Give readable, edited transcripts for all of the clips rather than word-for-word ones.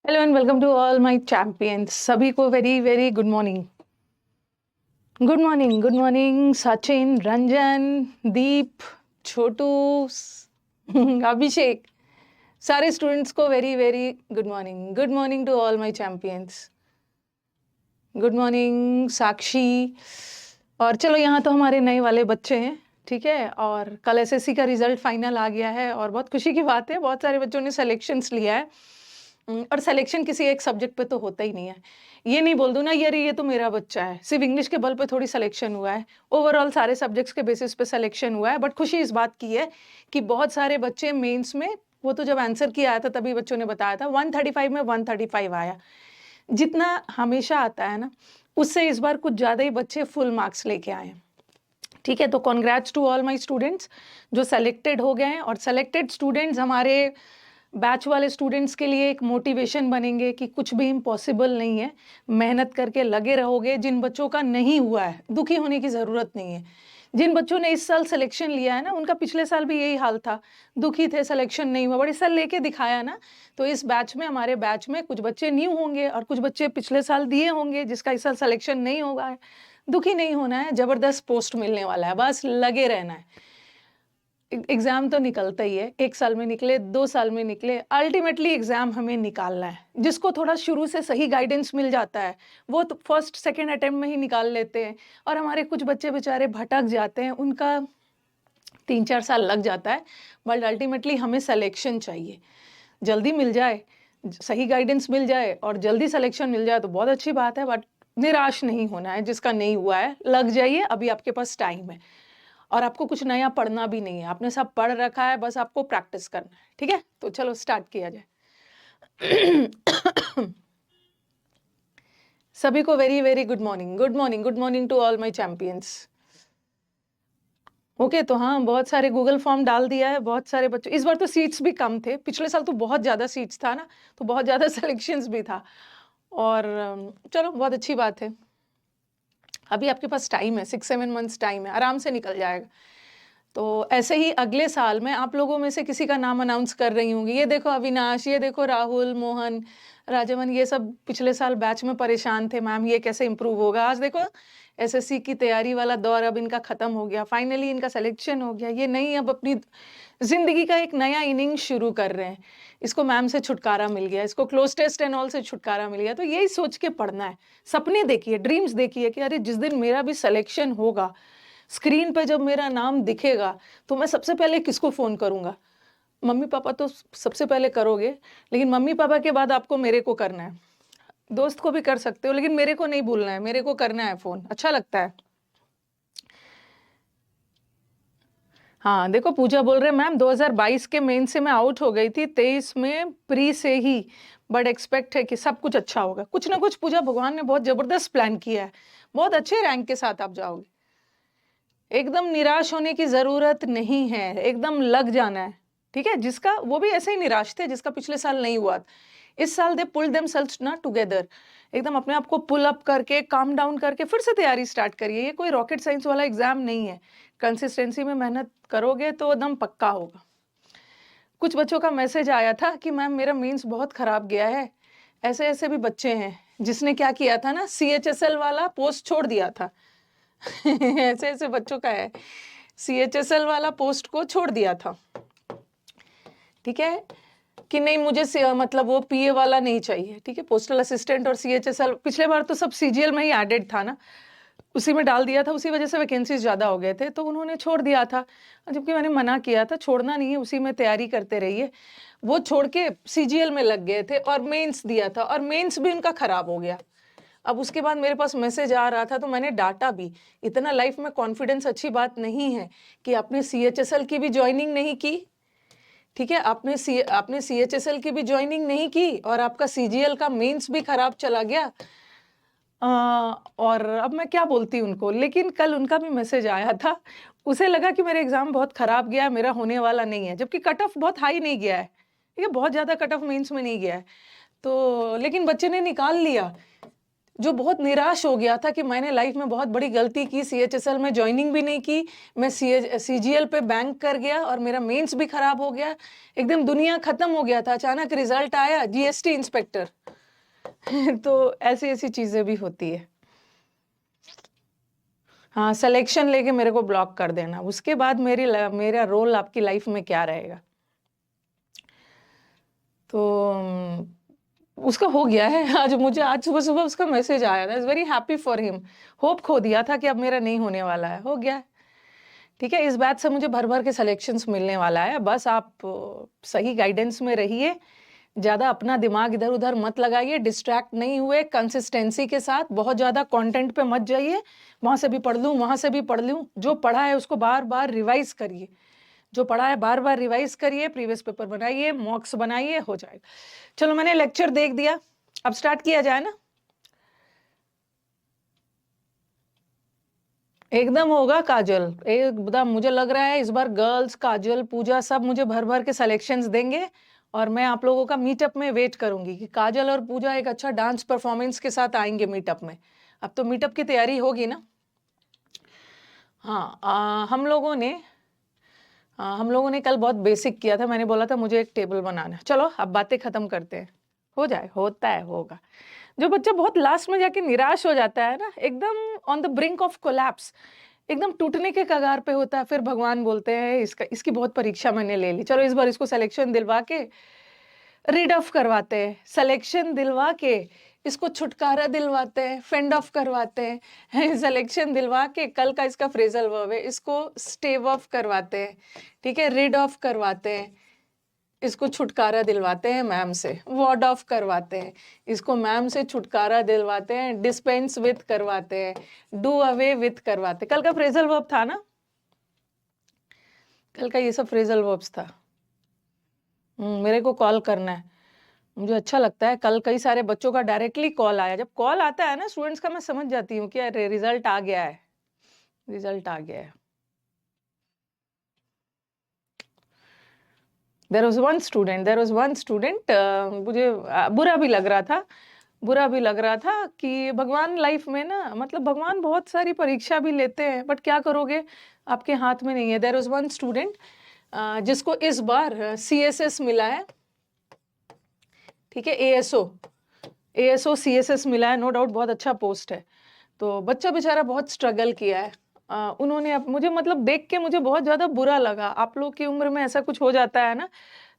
Hello and welcome to all my champions. सभी को very very good morning. Good morning, good morning Sachin, Ranjan, Deep, Chhotu, Abhishek, सारे students को very very good morning. Good morning to all my champions. Good morning Sakshi. और चलो, यहाँ तो हमारे नए वाले बच्चे हैं, ठीक है। और कल एसएससी का रिजल्ट फाइनल आ गया है और बहुत खुशी की बात है, बहुत सारे बच्चों ने सिलेक्शंस लिया है। और सिलेक्शन किसी एक सब्जेक्ट पे तो होता ही नहीं है। ये नहीं बोल दूं ना यार ये तो मेरा बच्चा है, सिर्फ इंग्लिश के बल पे थोड़ी सिलेक्शन हुआ है। ओवरऑल सारे सब्जेक्ट्स के बेसिस पे सिलेक्शन हुआ है। बट खुशी इस बात की है कि बहुत सारे बच्चे मेंस में, वो तो जब आंसर किया आया था तभी बच्चों ने बताया था, 135 में 135 आया। जितना हमेशा आता है ना, उससे इस बार कुछ ज़्यादा ही बच्चे फुल मार्क्स लेके आए हैं, ठीक है। तो congrats to all my students जो सेलेक्टेड हो गए हैं। और सेलेक्टेड स्टूडेंट्स हमारे बैच वाले स्टूडेंट्स के लिए एक मोटिवेशन बनेंगे कि कुछ भी इम्पॉसिबल नहीं है, मेहनत करके लगे रहोगे। जिन बच्चों का नहीं हुआ है, दुखी होने की ज़रूरत नहीं है। जिन बच्चों ने इस साल सिलेक्शन लिया है ना, उनका पिछले साल भी यही हाल था, दुखी थे, सिलेक्शन नहीं हुआ, बट इस साल लेके दिखाया ना। तो इस बैच में, हमारे बैच में कुछ बच्चे न्यू होंगे और कुछ बच्चे पिछले साल दिए होंगे जिसका इस साल सिलेक्शन नहीं होगा है। दुखी नहीं होना है, ज़बरदस्त पोस्ट मिलने वाला है, बस लगे रहना है। एग्जाम तो निकलता ही है, 1 साल में निकले, 2 साल में निकले, अल्टीमेटली एग्जाम हमें निकालना है। जिसको थोड़ा शुरू से सही गाइडेंस मिल जाता है वो तो फर्स्ट सेकेंड अटेम्प्ट में ही निकाल लेते हैं। और हमारे कुछ बच्चे बेचारे भटक जाते हैं, उनका 3-4 साल लग जाता है। बट अल्टीमेटली हमें सिलेक्शन चाहिए, जल्दी मिल जाए, सही गाइडेंस मिल जाए और जल्दी सिलेक्शन मिल जाए तो बहुत अच्छी बात है। बट निराश नहीं होना है, जिसका नहीं हुआ है लग जाइए, अभी आपके पास टाइम है। और आपको कुछ नया पढ़ना भी नहीं है, आपने सब पढ़ रखा है, बस आपको प्रैक्टिस करना है, ठीक है। तो चलो स्टार्ट किया जाए। सभी को very very good morning, good morning, good morning to all my champions. Okay, तो हाँ, बहुत सारे गूगल फॉर्म डाल दिया है, बहुत सारे बच्चों, इस बार तो सीट्स भी कम थे, पिछले साल तो बहुत ज़्यादा सीट्स था ना, तो बहुत ज़्यादा सिलेक्शंस भी था। और चलो बहुत अच्छी बात है। अभी आपके पास टाइम है, 6-7 मंथ्स टाइम है, आराम से निकल जाएगा। तो ऐसे ही अगले साल मैं आप लोगों में से किसी का नाम अनाउंस कर रही हूँ, ये देखो अविनाश, ये देखो राहुल, मोहन, राजमन, ये सब पिछले साल बैच में परेशान थे, मैम ये कैसे इम्प्रूव होगा। आज देखो एसएससी की तैयारी वाला दौर अब इनका खत्म हो गया, फाइनली इनका सिलेक्शन हो गया। ये नहीं, अब अपनी जिंदगी का एक नया इनिंग शुरू कर रहे हैं। इसको मैम से छुटकारा मिल गया, इसको क्लोज टेस्ट एंड ऑल से छुटकारा मिल गया। तो यही सोच के पढ़ना है, सपने देखिए, ड्रीम्स देखिए कि अरे जिस दिन मेरा भी सिलेक्शन होगा, स्क्रीन पे जब मेरा नाम दिखेगा, तो मैं सबसे पहले किसको फ़ोन करूँगा? मम्मी पापा तो सबसे पहले करोगे, लेकिन मम्मी पापा के बाद आपको मेरे को करना है। दोस्त को भी कर सकते हो, लेकिन मेरे को नहीं भूलना है, मेरे को करना है फ़ोन, अच्छा लगता है। हाँ, देखो पूजा बोल रहे मैम 2022 के मेन से मैं आउट हो गई थी, 23 में प्री से ही, बट एक्सपेक्ट है कि सब कुछ अच्छा होगा। कुछ ना कुछ पूजा, भगवान ने बहुत ज़बरदस्त प्लान किया है, बहुत अच्छे रैंक के साथ आप जाओगे। एकदम निराश होने की ज़रूरत नहीं है, एकदम लग जाना है, ठीक है। जिसका, वो भी ऐसे ही निराश थे जिसका पिछले साल नहीं हुआ। इस साल दे पुल देमसेल्व्स ना टुगेदर, एकदम अपने आप को पुल अप करके, काम डाउन करके फिर से तैयारी स्टार्ट करिए। ये कोई रॉकेट साइंस वाला एग्जाम नहीं है, कंसिस्टेंसी में मेहनत करोगे तो एकदम पक्का होगा। कुछ बच्चों का मैसेज आया था कि मैम मेरा मीन्स बहुत खराब गया है। ऐसे ऐसे भी बच्चे हैं जिसने क्या किया था ना, CHSL वाला पोस्ट छोड़ दिया था। ऐसे ऐसे बच्चों का है, CHSL वाला पोस्ट को छोड़ दिया था, ठीक है। कि नहीं मुझे मतलब वो PA वाला नहीं चाहिए, ठीक है। पोस्टल असिस्टेंट और CHSL पिछले बार तो सब CGL में ही एडेड था ना, उसी में डाल दिया था, उसी वजह से वैकेंसीज ज़्यादा हो गए थे, तो उन्होंने छोड़ दिया था। जबकि मैंने मना किया था, छोड़ना नहीं है, उसी में तैयारी करते रहिए। वो छोड़ के CGL में लग गए थे और मेंस दिया था, और मेंस भी उनका खराब हो गया। अब उसके बाद मेरे पास मैसेज आ रहा था तो मैंने डाटा भी। इतना लाइफ में कॉन्फिडेंस अच्छी बात नहीं है कि आपने CHSL की भी ज्वाइनिंग नहीं की, ठीक है। आपने CHSL की भी ज्वाइनिंग नहीं की और आपका CGL का मेंस भी खराब चला गया। और अब मैं क्या बोलती उनको, लेकिन कल उनका भी मैसेज आया था, उसे लगा कि मेरा एग्जाम बहुत खराब गया, मेरा होने वाला नहीं है, जबकि कट ऑफ बहुत हाई नहीं गया है, ठीक है, बहुत ज़्यादा कट ऑफ मेंस में नहीं गया है। तो लेकिन बच्चे ने निकाल लिया। जो बहुत निराश हो गया था कि मैंने लाइफ में बहुत बड़ी गलती की, CHSL में ज्वाइनिंग भी नहीं की, मैं CGL पे बैंक कर गया और मेरा मेंस भी खराब हो गया, एकदम दुनिया खत्म हो गया था। अचानक रिजल्ट आया GST इंस्पेक्टर। तो ऐसी ऐसी चीजें भी होती है। हाँ, सिलेक्शन लेके मेरे को ब्लॉक कर देना, उसके बाद मेरा रोल आपकी लाइफ में क्या रहेगा। तो उसका हो गया है। आज सुबह सुबह उसका मैसेज आया था, is very happy for him. Hope खो दिया था कि अब मेरा नहीं होने वाला है, हो गया है। ठीक है, इस बात से मुझे भर भर के सिलेक्शंस मिलने वाला है। बस आप सही गाइडेंस में रहिए, ज़्यादा अपना दिमाग इधर उधर मत लगाइए, डिस्ट्रैक्ट नहीं हुए, कंसिस्टेंसी के साथ बहुत ज़्यादा कंटेंट पे मत जाइए, वहाँ से भी पढ़ लूँ वहाँ से भी पढ़ लूँ। जो पढ़ा है उसको बार बार रिवाइज करिए, जो पढ़ा है बार बार रिवाइज करिए, प्रीवियस पेपर बनाइए, मॉक्स बनाइए, हो जाएगा। चलो, मैंने लेक्चर देख दिया, अब स्टार्ट किया जाए ना। एकदम होगा काजल, एकदम मुझे लग रहा है इस बार गर्ल्स, काजल, पूजा सब मुझे भर भर के सिलेक्शंस देंगे और मैं आप लोगों का मीटअप में वेट करूंगी कि काजल और पूजा एक अच्छा डांस परफॉर्मेंस के साथ आएंगे मीटअप में। अब तो मीटअप की तैयारी होगी ना। हाँ, हम लोगों ने कल बहुत बेसिक किया था। मैंने बोला था मुझे एक टेबल बनाना है। चलो अब बातें खत्म करते हैं, हो जाए, होता है, होगा। जो बच्चा बहुत लास्ट में जाके निराश हो जाता है ना, एकदम on the brink of collapse, एकदम टूटने के कगार पे होता है, फिर भगवान बोलते हैं इसकी बहुत परीक्षा मैंने ले ली, चलो इस बार इसको सिलेक्शन दिलवा के रीड ऑफ करवाते हैं, सिलेक्शन दिलवा के इसको छुटकारा दिलवाते हैं, फेंड ऑफ करवाते हैं, सिलेक्शन दिलवा के कल का इसका फ्रेजल वर्ब है, इसको स्टेव ऑफ करवाते हैं, ठीक है, रीड ऑफ करवाते हैं, इसको छुटकारा दिलवाते हैं मैम से, वार्ड ऑफ करवाते हैं, इसको मैम से छुटकारा दिलवाते हैं, डिस्पेंस विथ करवाते हैं, डू अवे विथ करवाते हैं। कल का फ्रेजल वर्ब था ना, कल का ये सब फ्रेजल वर्ब्स था। मेरे को कॉल करना है, मुझे अच्छा लगता है। कल कई सारे बच्चों का डायरेक्टली कॉल आया। जब कॉल आता है ना स्टूडेंट्स का, मैं समझ जाती हूँ कि अरे रिजल्ट आ गया है, रिजल्ट आ गया है। देयर वाज वन स्टूडेंट, मुझे बुरा भी लग रहा था कि भगवान लाइफ में ना, मतलब भगवान बहुत सारी परीक्षा भी लेते हैं, बट क्या करोगे, आपके हाथ में नहीं है। देयर वाज वन स्टूडेंट जिसको इस बार CSS मिला है, ठीक है, ASO CSS मिला है, नो डाउट बहुत अच्छा पोस्ट है। तो बच्चा बेचारा बहुत स्ट्रगल किया है। उन्होंने मुझे मतलब देख के मुझे बहुत ज़्यादा बुरा लगा। आप लोग की उम्र में ऐसा कुछ हो जाता है ना।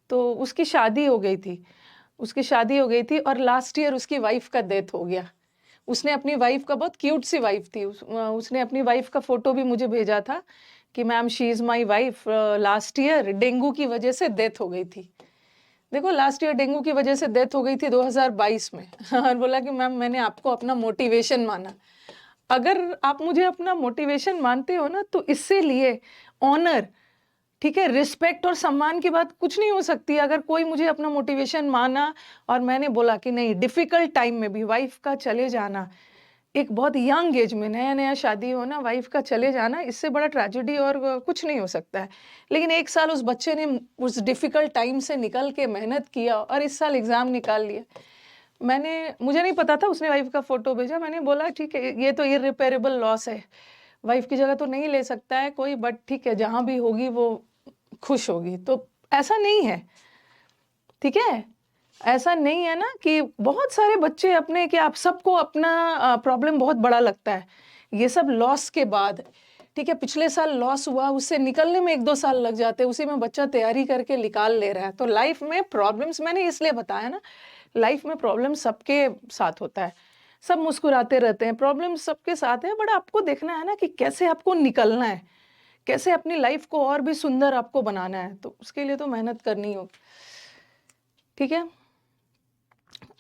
तो उसकी शादी हो गई थी और लास्ट ईयर उसकी वाइफ का डेथ हो गया। उसने अपनी वाइफ का, बहुत क्यूट सी वाइफ थी, उसने अपनी वाइफ का फोटो भी मुझे भेजा था कि ma'am she is my wife, last year dengue की वजह से डेथ हो गई थी। देखो, लास्ट ईयर डेंगू की वजह से डेथ हो गई थी 2022 में। और बोला कि मैम मैंने आपको अपना मोटिवेशन माना। अगर आप मुझे अपना मोटिवेशन मानते हो ना, तो इससे लिए ऑनर, ठीक है, रिस्पेक्ट और सम्मान की बात कुछ नहीं हो सकती। अगर कोई मुझे अपना मोटिवेशन माना और मैंने बोला कि नहीं, डिफिकल्ट टाइम में भी वाइफ का चले जाना, एक बहुत यंग एज में नया नया शादी होना, वाइफ का चले जाना, इससे बड़ा ट्रेजेडी और कुछ नहीं हो सकता है। लेकिन 1 साल उस बच्चे ने उस डिफिकल्ट टाइम से निकल के मेहनत किया और इस साल एग्जाम निकाल लिया। मुझे नहीं पता था, उसने वाइफ का फोटो भेजा, मैंने बोला ठीक है, ये तो इररिपेरेबल लॉस है, वाइफ की जगह तो नहीं ले सकता है कोई, बट ठीक है, जहां भी होगी वो खुश होगी। तो ऐसा नहीं है, ठीक है, ऐसा नहीं है ना कि बहुत सारे बच्चे अपने, कि आप सबको अपना प्रॉब्लम बहुत बड़ा लगता है, ये सब लॉस के बाद, ठीक है, पिछले साल लॉस हुआ, उससे निकलने में 1-2 साल लग जाते हैं, उसी में बच्चा तैयारी करके निकाल ले रहा है। तो लाइफ में प्रॉब्लम्स, मैंने इसलिए बताया ना, लाइफ में प्रॉब्लम सबके साथ होता है, सब मुस्कुराते रहते हैं, प्रॉब्लम सबके साथ है, बट आपको देखना है ना कि कैसे आपको निकलना है, कैसे अपनी लाइफ को और भी सुंदर आपको बनाना है। तो उसके लिए तो मेहनत करनी होगी, ठीक है।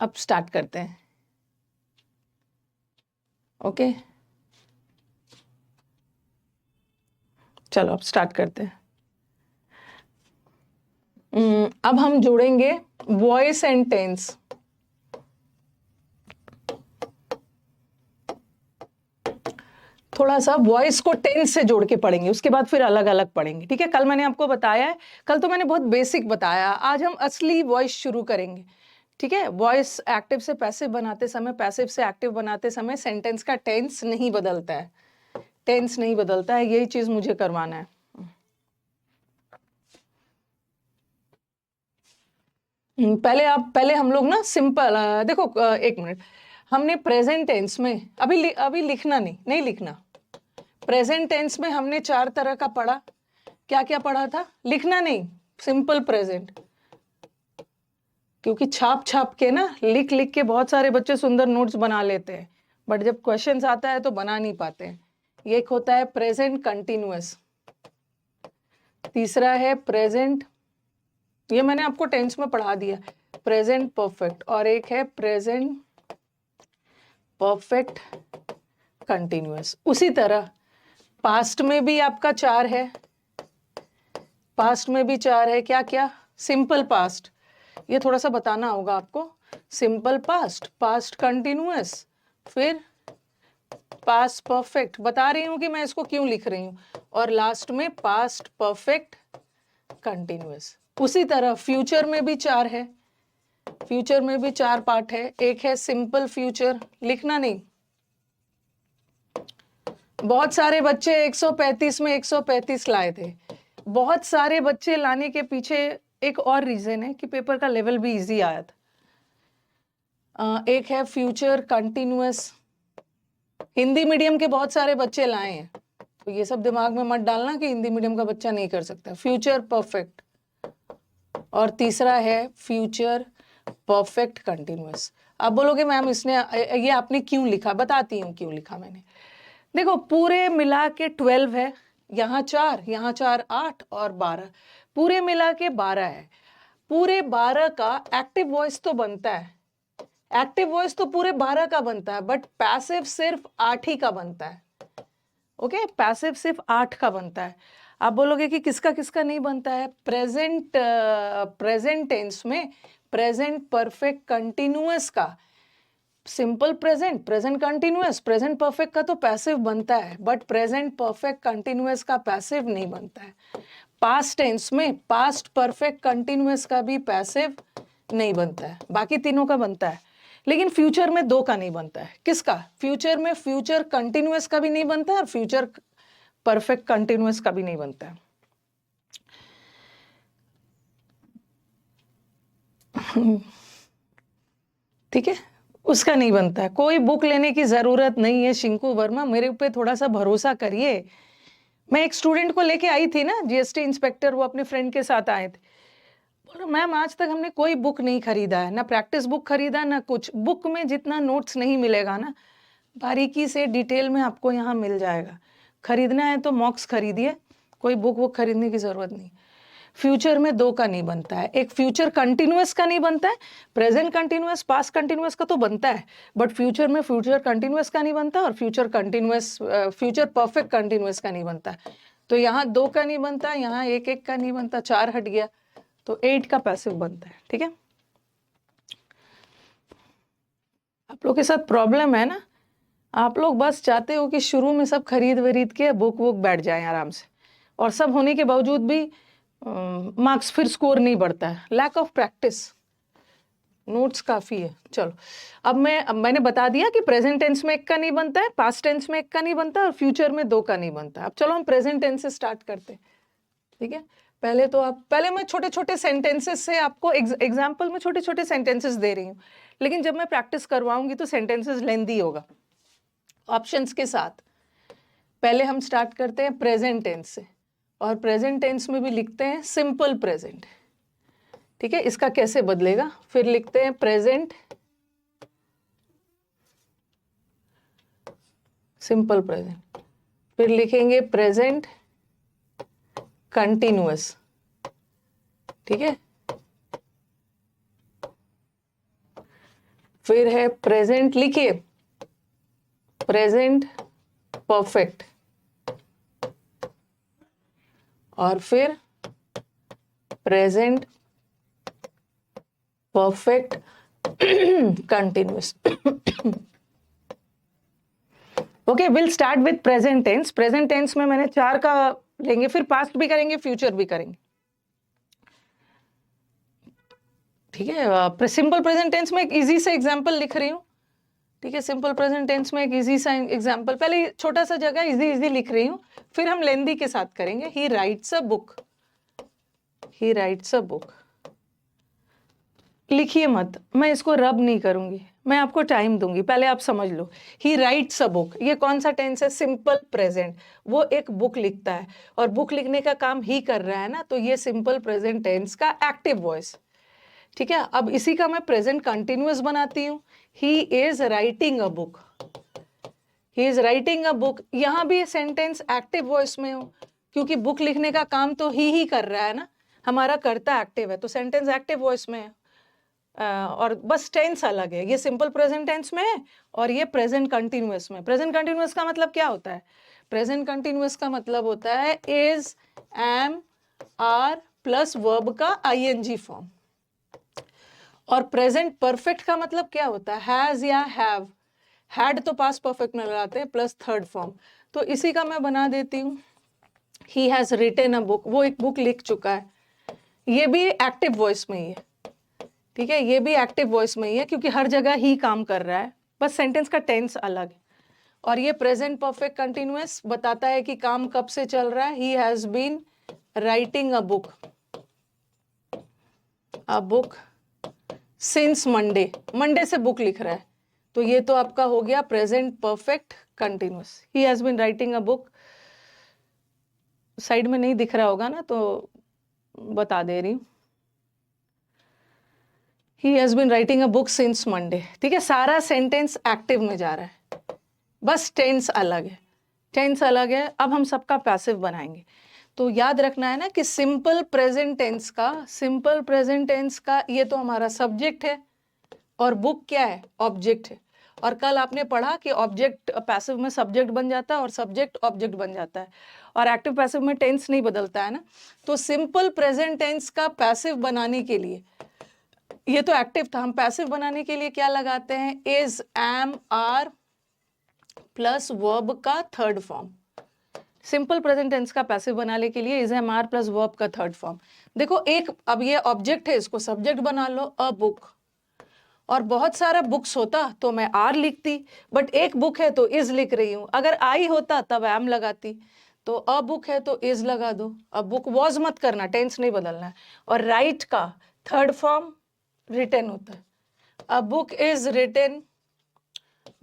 अब स्टार्ट करते हैं, ओके, चलो अब स्टार्ट करते हैं। अब हम जोड़ेंगे वॉइस एंड टेंस। थोड़ा सा वॉइस को टेंस से जोड़ के पढ़ेंगे, उसके बाद फिर अलग अलग पढ़ेंगे, ठीक है। कल मैंने आपको बताया है, कल तो मैंने बहुत बेसिक बताया, आज हम असली वॉइस शुरू करेंगे, ठीक है, वॉइस एक्टिव से पैसिव बनाते समय, पैसिव से एक्टिव बनाते समय सेंटेंस का टेंस नहीं बदलता है, टेंस नहीं बदलता है, यही चीज मुझे करवाना है। पहले हम लोग ना सिंपल देखो, एक मिनट, हमने प्रेजेंट टेंस में अभी लिखना नहीं लिखना। प्रेजेंट टेंस में हमने 4 तरह का पढ़ा। क्या क्या पढ़ा था? लिखना नहीं, सिंपल प्रेजेंट। क्योंकि छाप छाप के ना, लिख लिख के बहुत सारे बच्चे सुंदर नोट्स बना लेते हैं, बट जब क्वेश्चंस आता है तो बना नहीं पाते हैं। ये एक होता है प्रेजेंट कंटिन्यूअस, तीसरा है प्रेजेंट, ये मैंने आपको टेंस में पढ़ा दिया, प्रेजेंट परफेक्ट, और एक है प्रेजेंट परफेक्ट कंटिन्यूअस। उसी तरह पास्ट में भी आपका 4 है, पास्ट में भी 4 है। क्या क्या? सिंपल पास्ट, ये थोड़ा सा बताना होगा आपको। सिंपल पास्ट, पास्ट कंटिन्यूअस, फिर पास्ट परफेक्ट, बता रही हूं कि मैं इसको क्यों लिख रही हूं, और लास्ट में पास्ट परफेक्ट कंटिन्यूअस। उसी तरह फ्यूचर में भी 4 है, फ्यूचर में भी 4 पार्ट है। एक है सिंपल फ्यूचर, लिखना नहीं। बहुत सारे बच्चे 135 में 135 लाए थे। बहुत सारे बच्चे लाने के पीछे एक और रीजन है कि पेपर का लेवल भी इजी आया था। एक है फ्यूचर कंटिन्यूअस, हिंदी मीडियम के बहुत सारे बच्चे लाए हैं, तो ये सब दिमाग में मत डालना कि हिंदी मीडियम का बच्चा नहीं कर सकता। फ्यूचर परफेक्ट, और तीसरा है फ्यूचर परफेक्ट कंटिन्यूअस। आप बोलोगे मैम इसने ये आपने क्यों लिखा? बताती हूँ क्यों लिखा मैंने। देखो, पूरे मिला के 12 है, यहाँ 4, यहाँ 4, 8 और 12, पूरे मिला के 12 है। पूरे 12 का एक्टिव वॉइस तो बनता है, एक्टिव वॉइस तो पूरे 12 का बनता है, बट पैसिव सिर्फ 8 ही का बनता है। ओके, पैसिव सिर्फ 8 का बनता है। आप बोलोगे कि किसका किसका नहीं बनता है? प्रेजेंट टेंस में प्रेजेंट परफेक्ट कंटिन्यूअस का, simple present, present continuous, present perfect का तो पैसिव बनता है, बट प्रेजेंट परफेक्ट कंटिन्यूअस का पैसिव नहीं बनता है। पास्ट टेंस में पास्ट परफेक्ट कंटिन्यूअस का भी पैसिव नहीं बनता है, बाकी तीनों का बनता है। लेकिन फ्यूचर में 2 का नहीं बनता है। किसका? फ्यूचर में फ्यूचर कंटिन्यूअस का भी नहीं बनता है, और फ्यूचर परफेक्ट कंटिन्यूअस का भी नहीं बनता है। ठीक है, उसका नहीं बनता है। कोई बुक लेने की जरूरत नहीं है शिंकू वर्मा, मेरे पे थोड़ा सा भरोसा करिए। मैं एक स्टूडेंट को लेके आई थी ना, जीएसटी इंस्पेक्टर, वो अपने फ्रेंड के साथ आए थे। बोलो मैम आज तक हमने कोई बुक नहीं खरीदा है, ना प्रैक्टिस बुक खरीदा ना कुछ। बुक में जितना नोट्स नहीं मिलेगा ना, बारीकी से डिटेल में आपको यहाँ मिल जाएगा। खरीदना है तो मॉक्स खरीदिए, कोई बुक खरीदने की जरूरत नहीं। फ्यूचर में 2 का नहीं बनता है। एक फ्यूचर कंटिन्यूअस का नहीं बनता है, प्रेजेंट कंटिन्यूअस पास्ट कंटिन्यूअस का तो बनता है, बट फ्यूचर में फ्यूचर कंटिन्यूअस का नहीं बनता, और future continuous future perfect continuous का नहीं बनता। तो यहाँ 2 का नहीं बनता, यहाँ 1 का नहीं बनता, 4 हट गया, तो 8 का पैसिव बनता है। ठीक है, आप लोग के साथ प्रॉब्लम है ना, आप लोग बस चाहते हो कि शुरू में सब खरीद वरीद के बुक बैठ जाए आराम से, और सब होने के बावजूद भी मार्क्स फिर स्कोर नहीं बढ़ता है। लैक ऑफ प्रैक्टिस, नोट्स काफ़ी है। चलो, अब मैंने बता दिया कि प्रेजेंट टेंस में 1 का नहीं बनता है, पास्ट टेंस में 1 का नहीं बनता, और फ्यूचर में 2 का नहीं बनता है। अब चलो हम प्रेजेंट टेंस से स्टार्ट करते हैं। ठीक है, पहले मैं छोटे छोटे सेंटेंसेस से आपको एग्जाम्पल में छोटे छोटे सेंटेंसेस दे रही हूँ, लेकिन जब मैं प्रैक्टिस करवाऊंगी तो सेंटेंसेस लेंदी होगा ऑप्शंस के साथ। पहले हम स्टार्ट करते हैं प्रेजेंट टेंस से, और प्रेजेंट टेंस में भी लिखते हैं सिंपल प्रेजेंट। ठीक है, इसका कैसे बदलेगा? फिर लिखते हैं प्रेजेंट सिंपल प्रेजेंट, फिर लिखेंगे प्रेजेंट कंटिन्यूअस। ठीक है, फिर है प्रेजेंट, लिखिए प्रेजेंट परफेक्ट, और फिर present perfect continuous. Okay, will start with present tense. Present tense में मैंने 4 का लेंगे, फिर पास्ट भी करेंगे, फ्यूचर भी करेंगे। ठीक है, सिंपल प्रेजेंट टेंस में एक इजी सा एग्जांपल लिख रही हूँ। ठीक है, सिंपल प्रेजेंट टेंस में एक इजी सा एग्जांपल, पहले छोटा सा जगह इजी इजी लिख रही हूँ, फिर हम लेंदी के साथ करेंगे। ही rights a book, he rights a book. लिखिए मत, मैं इसको रब नहीं करूंगी, मैं आपको टाइम दूंगी, पहले आप समझ लो। ही राइट्स अ बुक, ये कौन सा टेंस है? Simple present. वो एक बुक लिखता है और बुक लिखने का काम ही कर रहा है ना, तो ये सिंपल प्रेजेंट टेंस का एक्टिव वॉइस। ठीक है, अब इसी का मैं प्रेजेंट कंटिन्यूअस बनाती हूँ। He is writing a book, he is writing a book. यहाँ भी सेंटेंस एक्टिव वॉइस में हो, क्योंकि बुक लिखने का काम तो ही कर रहा है ना, हमारा कर्ता एक्टिव है, तो सेंटेंस एक्टिव वॉइस में है। और बस टेंस अलग है, ये सिंपल प्रेजेंट टेंस में है और ये प्रेजेंट कंटिन्यूअस में। प्रेजेंट कंटिन्यूअस का मतलब क्या होता है? प्रेजेंट कंटिन्यूअस का मतलब होता है is, am, are plus verb का आईएनजी फॉर्म। और प्रेजेंट परफेक्ट का मतलब क्या होता है? हैज या हैव। हैड तो पास्ट परफेक्ट में लगाते हैं प्लस थर्ड फॉर्म, तो इसी का मैं बना देती हूँ। He has written a book, वो एक बुक लिख चुका है। ये भी एक्टिव वॉइस में ही है। ठीक है, ये भी एक्टिव वॉइस में ही है, क्योंकि हर जगह ही काम कर रहा है, बस सेंटेंस का टेंस अलग है। और ये प्रेजेंट परफेक्ट कंटिन्यूअस बताता है कि काम कब से चल रहा है। He has been writing a book, a book since Monday, Monday से बुक लिख रहा है, तो ये तो आपका हो गया present perfect continuous. He has been writing a book, side में नहीं दिख रहा होगा ना तो बता दे रही हूँ। He has been writing a book since Monday. ठीक है, सारा सेंटेंस एक्टिव में जा रहा है, बस टेंस अलग है, टेंस अलग है। अब हम सबका पैसिव बनाएंगे, तो याद रखना है ना कि सिंपल प्रेजेंट टेंस का, सिंपल प्रेजेंट टेंस का ये तो हमारा सब्जेक्ट है और बुक क्या है? ऑब्जेक्ट है। और कल आपने पढ़ा कि ऑब्जेक्ट पैसिव में सब्जेक्ट बन जाता है और सब्जेक्ट ऑब्जेक्ट बन जाता है, और एक्टिव पैसिव में टेंस नहीं बदलता है ना। तो सिंपल प्रेजेंट टेंस का पैसिव बनाने के लिए, ये तो एक्टिव था, हम पैसिव बनाने के लिए क्या लगाते हैं? Is, am, are plus verb का third form. Simple present tense का पैसिव बनाने के लिए is, am, are plus verb का थर्ड फॉर्म। देखो एक, अब ये ऑब्जेक्ट है, इसको सब्जेक्ट बना लो, अ बुक। और बहुत सारा बुक्स होता तो मैं आर लिखती, बट एक बुक है तो इज लिख रही हूं। अगर आई होता तब एम लगाती, तो अ बुक है तो इज लगा दो। अब बुक वॉज मत करना, टेंस नहीं बदलना है। और राइट का थर्ड फॉर्म रिटन होता है, a book is written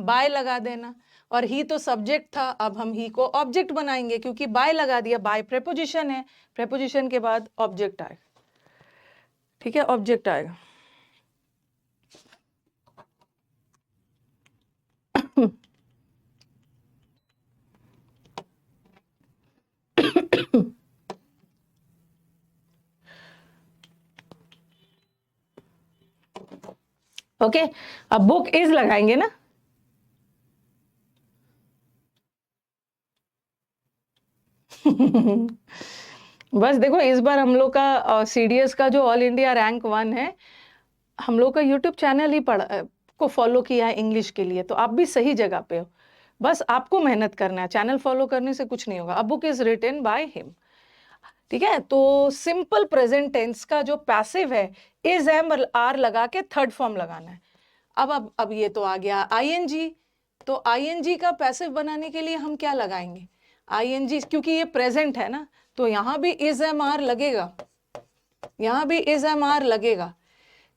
by लगा देना। और ही तो सब्जेक्ट था, अब हम ही को ऑब्जेक्ट बनाएंगे, क्योंकि बाय लगा दिया, बाय प्रेपोजिशन है, प्रेपोजिशन के बाद ऑब्जेक्ट आएगा। ठीक है, ऑब्जेक्ट आएगा। ओके, अब बुक इज लगाएंगे ना। बस देखो, इस बार हम लोग का सीडीएस का जो ऑल इंडिया रैंक 1 है, हम लोग का यूट्यूब चैनल ही को फॉलो किया है इंग्लिश के लिए, तो आप भी सही जगह पे हो। बस आपको मेहनत करना है, चैनल फॉलो करने से कुछ नहीं होगा। A book is written by him. ठीक है, तो सिंपल प्रेजेंट टेंस का जो पैसिव है, इज, एम, आर लगा के थर्ड फॉर्म लगाना है। अब ये तो आ गया आईएनजी। तो आईएनजी का पैसिव बनाने के लिए हम क्या लगाएंगे? आईएनजी, क्योंकि ये प्रेजेंट है ना, तो यहां भी इज, एम, आर लगेगा, यहां भी इज, एम, आर लगेगा।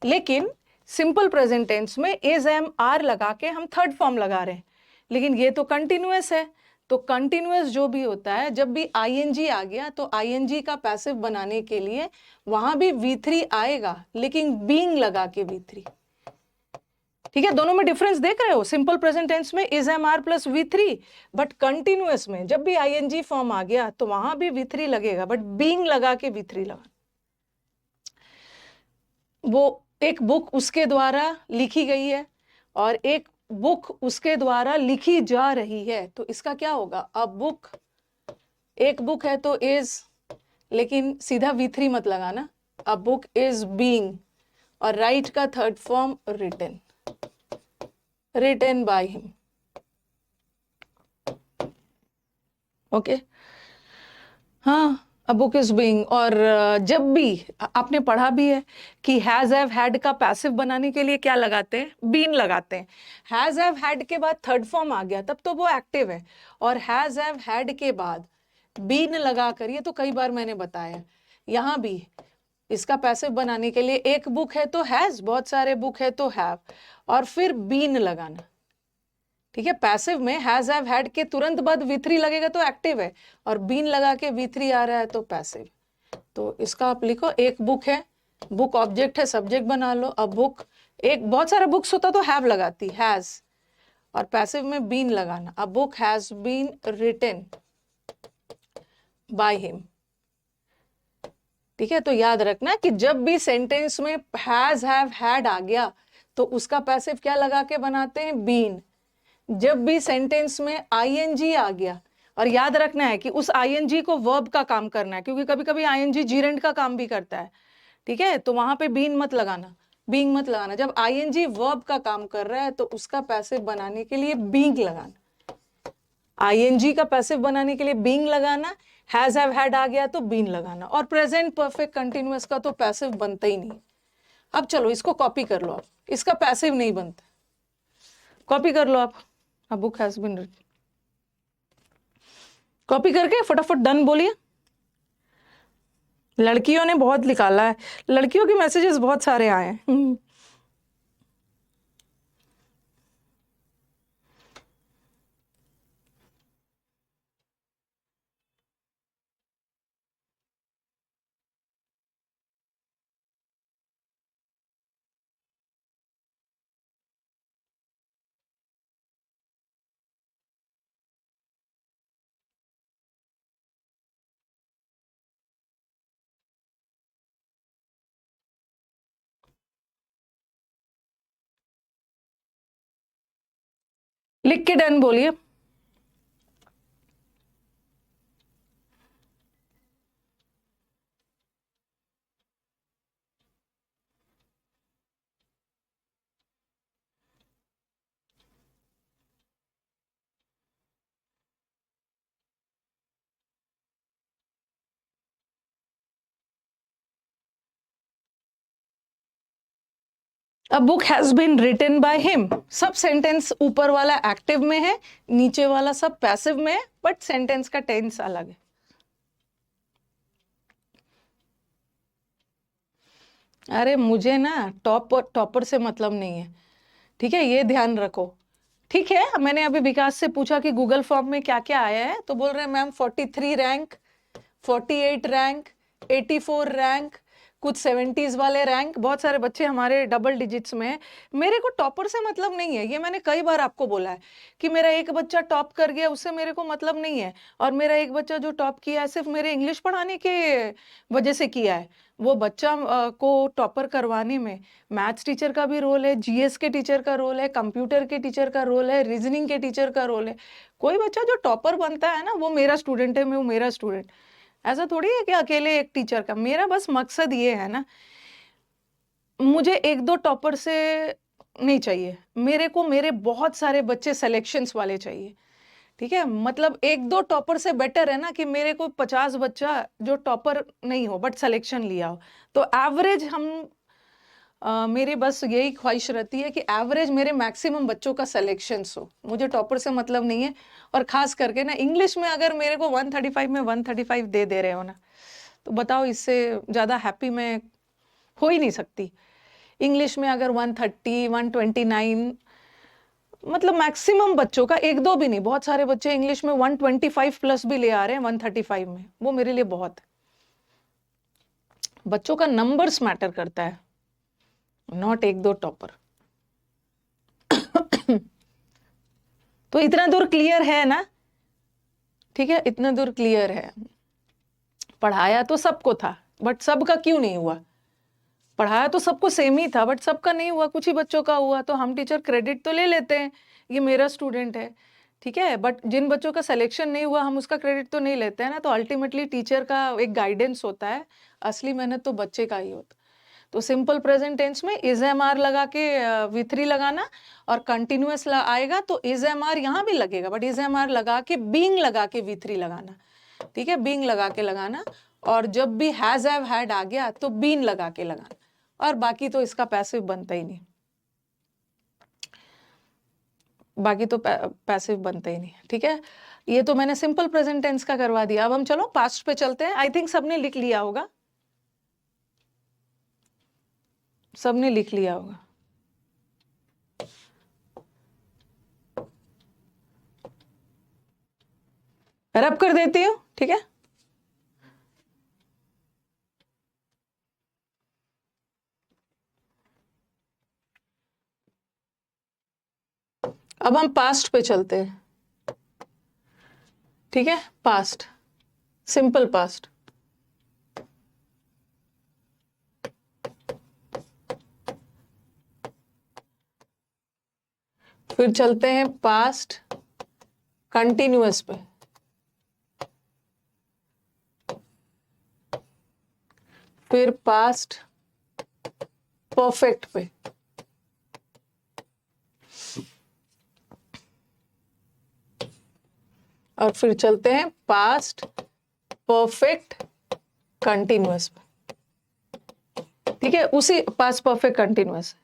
लेकिन सिंपल प्रेजेंट टेंस में इज, एम, आर लगा के हम थर्ड फॉर्म लगा रहे हैं, लेकिन ये तो कंटिन्यूअस है। तो कंटिन्यूअस जो भी होता है, जब भी आईएनजी आ गया तो आईएनजी का पैसिव बनाने के लिए वहां भी V3 आएगा, लेकिन बीइंग लगा के V3। ठीक है, दोनों में डिफरेंस देख रहे हो? सिंपल प्रेजेंट टेंस में is, am, are plus V3, but continuous में जब भी आईएनजी फॉर्म आ गया तो वहां भी V3 लगेगा, बट बीइंग लगा के V3 लगा। वो एक बुक उसके द्वारा लिखी गई है और एक बुक उसके द्वारा लिखी जा रही है, तो इसका क्या होगा? अब बुक, एक बुक है तो इज, लेकिन सीधा V3 मत लगाना, अब बुक इज बीइंग, और राइट का third form written, written by him. Okay, हाँ, अ बुक इज बीइंग, और जब भी आपने पढ़ा भी है कि हैज हैव हैड का पैसिव बनाने के लिए क्या लगाते हैं, बीन लगाते हैं। हैज हैव हैड के बाद थर्ड फॉर्म आ गया तब तो वो एक्टिव है, और हैज हैव हैड के बाद बीन लगा कर, ये तो कई बार मैंने बताया, यहाँ भी इसका पैसिव बनाने के लिए एक बुक है तो हैज, बहुत सारे बुक है तो हैव, और फिर बीन लगाना। ठीक है, पैसिव में हैज हैव हैड के तुरंत बाद V3 लगेगा तो एक्टिव है, और बीन लगा के V3 आ रहा है तो पैसिव। तो इसका आप लिखो, एक बुक है, बुक ऑब्जेक्ट है, सब्जेक्ट बना लो। अब बुक, एक बहुत सारा बुक्स होता तो हैव लगाती, हैज, और पैसिव में बीन लगाना। अब book has been written by him. ठीक है, तो याद रखना कि जब भी सेंटेंस में हैज हैव हैड आ गया तो उसका पैसिव क्या लगा के बनाते हैं, बीन। जब भी सेंटेंस में आईएनजी आ गया, और याद रखना है कि उस आईएनजी को वर्ब का काम करना है, क्योंकि कभी कभी आईएनजी जीरेंड का काम भी करता है। ठीक है, तो वहां पे बीन मत लगाना, बीइंग मत लगाना। जब आईएनजी वर्ब का काम कर रहा है तो उसका पैसिव बनाने के लिए बीइंग लगाना, आईएनजी का पैसिव बनाने के लिए बीइंग लगाना, हैज हैव हैड आ गया तो बीन लगाना। और प्रेजेंट परफेक्ट कंटिन्यूअस का तो पैसिव बनता ही नहीं। अब चलो इसको कॉपी कर लो आप, इसका पैसिव नहीं बनता, कॉपी कर लो आप। A book has been written, copy करके फटाफट डन बोलिए। लड़कियों ने बहुत निकाला है, लड़कियों के मैसेजेस बहुत सारे आए हैं। लिख के डन बोलिए। A book has been written by him, सब सेंटेंस ऊपर वाला एक्टिव में है, नीचे वाला सब पैसिव में है, बट सेंटेंस का टेंस अलग है। अरे मुझे ना टॉपर से मतलब नहीं है, ठीक है, ये ध्यान रखो। ठीक है, मैंने अभी विकास से पूछा कि गूगल फॉर्म में क्या क्या आया है, तो बोल रहे हैं मैम 43 रैंक, 48 रैंक, 84 रैंक, कुछ 70s वाले रैंक। बहुत सारे बच्चे हमारे डबल डिजिट्स में हैं। मेरे को टॉपर से मतलब नहीं है, ये मैंने कई बार आपको बोला है कि मेरा एक बच्चा टॉप कर गया उससे मेरे को मतलब नहीं है, और मेरा एक बच्चा जो टॉप किया है सिर्फ मेरे इंग्लिश पढ़ाने के वजह से किया है। वो बच्चा को टॉपर करवाने में मैथ्स टीचर का भी रोल है, जीएस के टीचर का रोल है, कंप्यूटर के टीचर का रोल है, रीजनिंग के टीचर का रोल है। कोई बच्चा जो टॉपर बनता है ना वो मेरा स्टूडेंट है, मैं वो मेरा स्टूडेंट। ऐसा थोड़ी है कि अकेले एक टीचर का। मेरा बस मकसद ये है ना, मुझे एक दो टॉपर से नहीं चाहिए, मेरे को मेरे बहुत सारे बच्चे सिलेक्शंस वाले चाहिए। ठीक है, मतलब एक दो टॉपर से बेटर है ना कि मेरे को 50 बच्चा जो टॉपर नहीं हो बट सिलेक्शन लिया हो। तो एवरेज हम मेरी बस यही ख्वाहिश रहती है कि एवरेज मेरे मैक्सिमम बच्चों का सिलेक्शंस हो, मुझे टॉपर से मतलब नहीं है। और खास करके ना इंग्लिश में अगर मेरे को 135 में 135 दे रहे हो ना, तो बताओ इससे ज़्यादा हैप्पी मैं हो ही नहीं सकती। इंग्लिश में अगर 130 129, मतलब मैक्सिमम बच्चों का, एक दो भी नहीं, बहुत सारे बच्चे इंग्लिश में 125 प्लस भी ले आ रहे हैं 135 में, वो मेरे लिए बहुत है। बच्चों का नंबर्स मैटर करता है, नॉट एक दो टॉपर। तो इतना दूर क्लियर है ना? ठीक है, इतना दूर क्लियर है। पढ़ाया तो सबको था बट सबका क्यों नहीं हुआ? पढ़ाया तो सबको सेम ही था बट सबका नहीं हुआ, कुछ ही बच्चों का हुआ। तो हम टीचर क्रेडिट तो ले लेते हैं, ये मेरा स्टूडेंट है, ठीक है, बट जिन बच्चों का सिलेक्शन नहीं हुआ हम उसका क्रेडिट तो नहीं लेते हैं ना। तो अल्टीमेटली टीचर का एक गाइडेंस होता है, असली मेहनत तो बच्चे का ही होता। तो सिंपल प्रेजेंट टेंस में इज एम आर लगा के V3 लगाना, और कंटिन्यूअस आएगा तो इज एम आर यहाँ भी लगेगा, बट इज एम आर लगा के बीइंग लगा के V3 लगाना। ठीक है, बीइंग लगा के लगाना, और जब भी हैज हैव हैड आ गया तो बीन लगा के लगाना, और बाकी तो इसका पैसिव बनता ही नहीं, बाकी तो पैसिव बनता ही नहीं। ठीक है, ये तो मैंने सिंपल प्रेजेंट टेंस का करवा दिया। अब हम चलो पास्ट पे चलते हैं। आई थिंक सबने लिख लिया होगा, सबने लिख लिया होगा। रब कर देती हूँ, ठीक है। अब हम पास्ट पे चलते हैं, ठीक है। Past, simple past. फिर चलते हैं पास्ट कंटिन्यूअस पे, फिर पास्ट परफेक्ट पे, और फिर चलते हैं पास्ट परफेक्ट कंटिन्यूअस पे, ठीक है। उसी पास्ट परफेक्ट कंटिन्यूअस,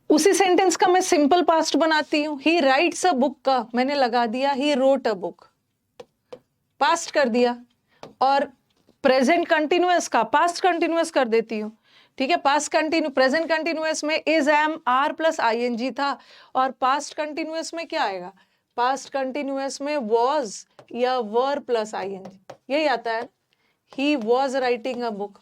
उसी सेंटेंस का मैं सिंपल पास्ट बनाती हूं। ही राइट्स अ बुक का मैंने लगा दिया he wrote a book, past कर दिया। और प्रेजेंट कंटिन्यूअस का पास्ट कंटिन्यूअस कर देती हूँ, ठीक है। पास्ट कंटिन्यू, प्रेजेंट कंटिन्यूअस में is am are plus ING था, और पास्ट कंटिन्यूअस में क्या आएगा? पास्ट कंटिन्यूअस में वॉज या वर प्लस आईएनजी, यही आता है। He was writing a book.